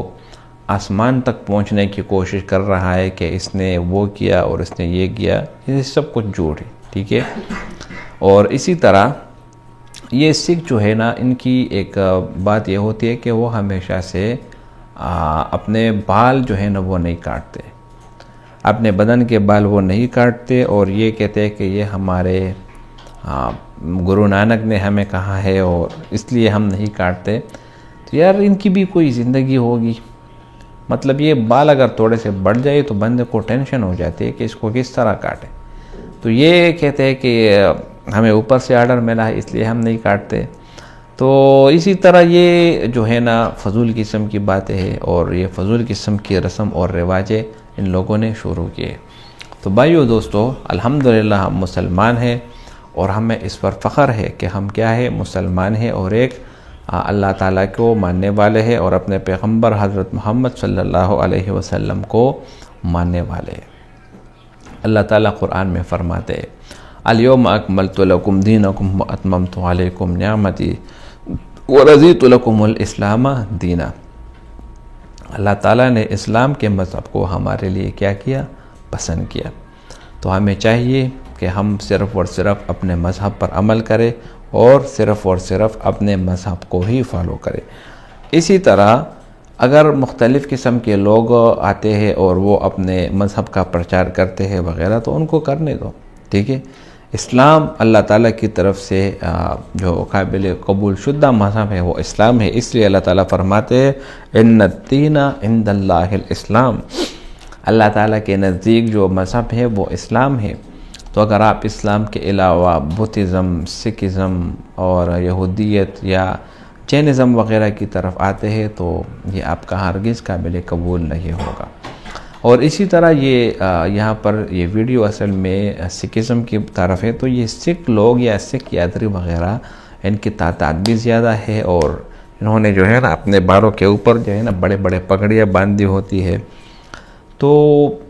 आसमान तक पहुँचने की कोशिश कर रहा है कि इसने वो किया और इसने ये किया। ये सब कुछ झूठ है, ठीक है। और इसी तरह ये सिख जो है ना इनकी एक बात ये होती है कि वो हमेशा से अपने बाल जो है ना वो नहीं काटते, अपने बदन के बाल वो नहीं काटते, और ये कहते हैं कि ये हमारे गुरु नानक ने हमें कहा है और इसलिए हम नहीं काटते। तो यार इनकी भी कोई ज़िंदगी होगी, मतलब ये बाल अगर थोड़े से बढ़ जाए तो बंदे को टेंशन हो जाती है कि इसको किस तरह काटे। तो ये कहते हैं कि हमें ऊपर से आर्डर मिला है इसलिए हम नहीं काटते। तो इसी तरह ये जो है ना फजूल किस्म की बातें हैं और ये फजूल किस्म की रस्म और रिवाजें इन लोगों ने शुरू किए। तो भाइयों दोस्तों, अल्हम्दुलिल्लाह हम मुसलमान हैं और हमें इस पर फ़ख्र है कि हम क्या है, मुसलमान हैं और एक अल्लाह ताला को मानने वाले हैं और अपने पैगम्बर हज़रत मोहम्मद सल्लल्लाहु अलैहि वसल्लम को मानने वाले हैं। अल्लाह ताला कुरान में फरमाते हैं, अल-यौमा अकमलतु लकुम दीनकुम व अतममतु अलैकुम निअमती व रज़ीतु लकुमुल इस्लाम दीना। अल्लाह ताला ने इस्लाम के मज़हब को हमारे लिए क्या किया, पसंद किया। तो हमें चाहिए कि हम सिर्फ़ और सिर्फ अपने मज़हब पर अमल करें और सिर्फ़ अपने मज़हब को ही फॉलो करें। इसी तरह अगर मुख्तलिफ़ किस्म के लोग आते हैं और वो अपने मज़हब का प्रचार करते हैं वग़ैरह, तो उनको करने दो, ठीक है। इस्लाम अल्लाह ताला की तरफ से जो काबिल कबूल शुद्धा मज़हब है वो इस्लाम है। इसलिए अल्लाह ताला फरमाते हैं, इन्नद्दीना इंदल्लाहिल इस्लाम, अल्लाह ताला के नज़दीक जो मज़हब है वो इस्लाम है। तो अगर आप इस्लाम के अलावा बुद्धिज़्म, सिखिज़्म और यहूदियत या जैनिज़्म वग़ैरह की तरफ आते हैं तो ये आपका हरगिज़ काबिल कबूल नहीं होगा। और इसी तरह ये यहाँ पर ये वीडियो असल में सिखिज़्म की तरफ है। तो ये सिख लोग या सिख यात्री वग़ैरह इनकी तादाद भी ज़्यादा है और इन्होंने जो है ना अपने बालों के ऊपर जो है ना बड़े बड़े पगड़ियाँ बांधी होती है। तो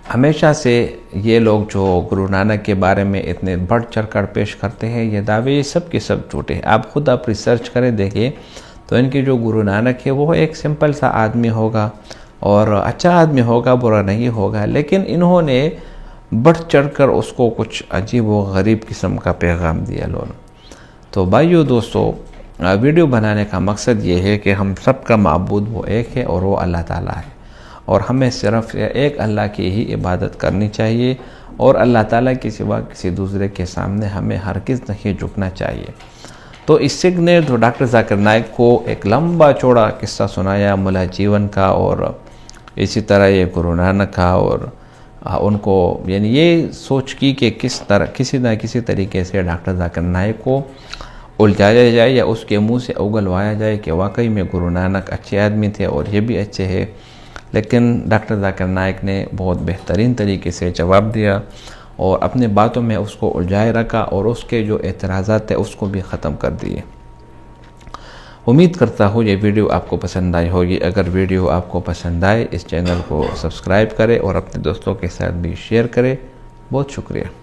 हमेशा से ये लोग जो गुरु नानक के बारे में इतने बढ़ चढ़ कर पेश करते हैं, ये दावे सब के सब झूठे हैं। आप खुद आप रिसर्च करें, देखिए तो इनके जो गुरु नानक है वो एक सिंपल सा आदमी होगा और अच्छा आदमी होगा, बुरा नहीं होगा, लेकिन इन्होंने बढ़ चढ़ कर उसको कुछ अजीब व गरीब किस्म का पैगाम दिया लोगों। तो भाइयों दोस्तों, वीडियो बनाने का मकसद ये है कि हम सब का माबूद वो एक है और वो अल्लाह ताला है और हमें सिर्फ एक अल्लाह की ही इबादत करनी चाहिए और अल्लाह ताला के सिवा किसी दूसरे के सामने हमें हरगिज़ नहीं झुकना चाहिए। तो इस सिख ने तो डॉक्टर जाकिर नाइक को एक लंबा चौड़ा किस्सा सुनाया मुल्ला जीवन का, और इसी तरह ये गुरु नानक का, और उनको यानी ये सोच की कि किस तरह किसी न किसी तरीके से डॉक्टर जाकिर नाइक को उलझाया जाए या उसके मुंह से उगलवाया जाए कि वाकई में गुरु नानक अच्छे आदमी थे और ये भी अच्छे हैं। लेकिन डॉक्टर जाकिर नाइक ने बहुत बेहतरीन तरीके से जवाब दिया और अपने बातों में उसको उलझाए रखा और उसके जो एतराज़ात थे उसको भी ख़त्म कर दिए। उम्मीद करता हूँ ये वीडियो आपको पसंद आई होगी। अगर वीडियो आपको पसंद आए इस चैनल को सब्सक्राइब करें और अपने दोस्तों के साथ भी शेयर करें। बहुत शुक्रिया।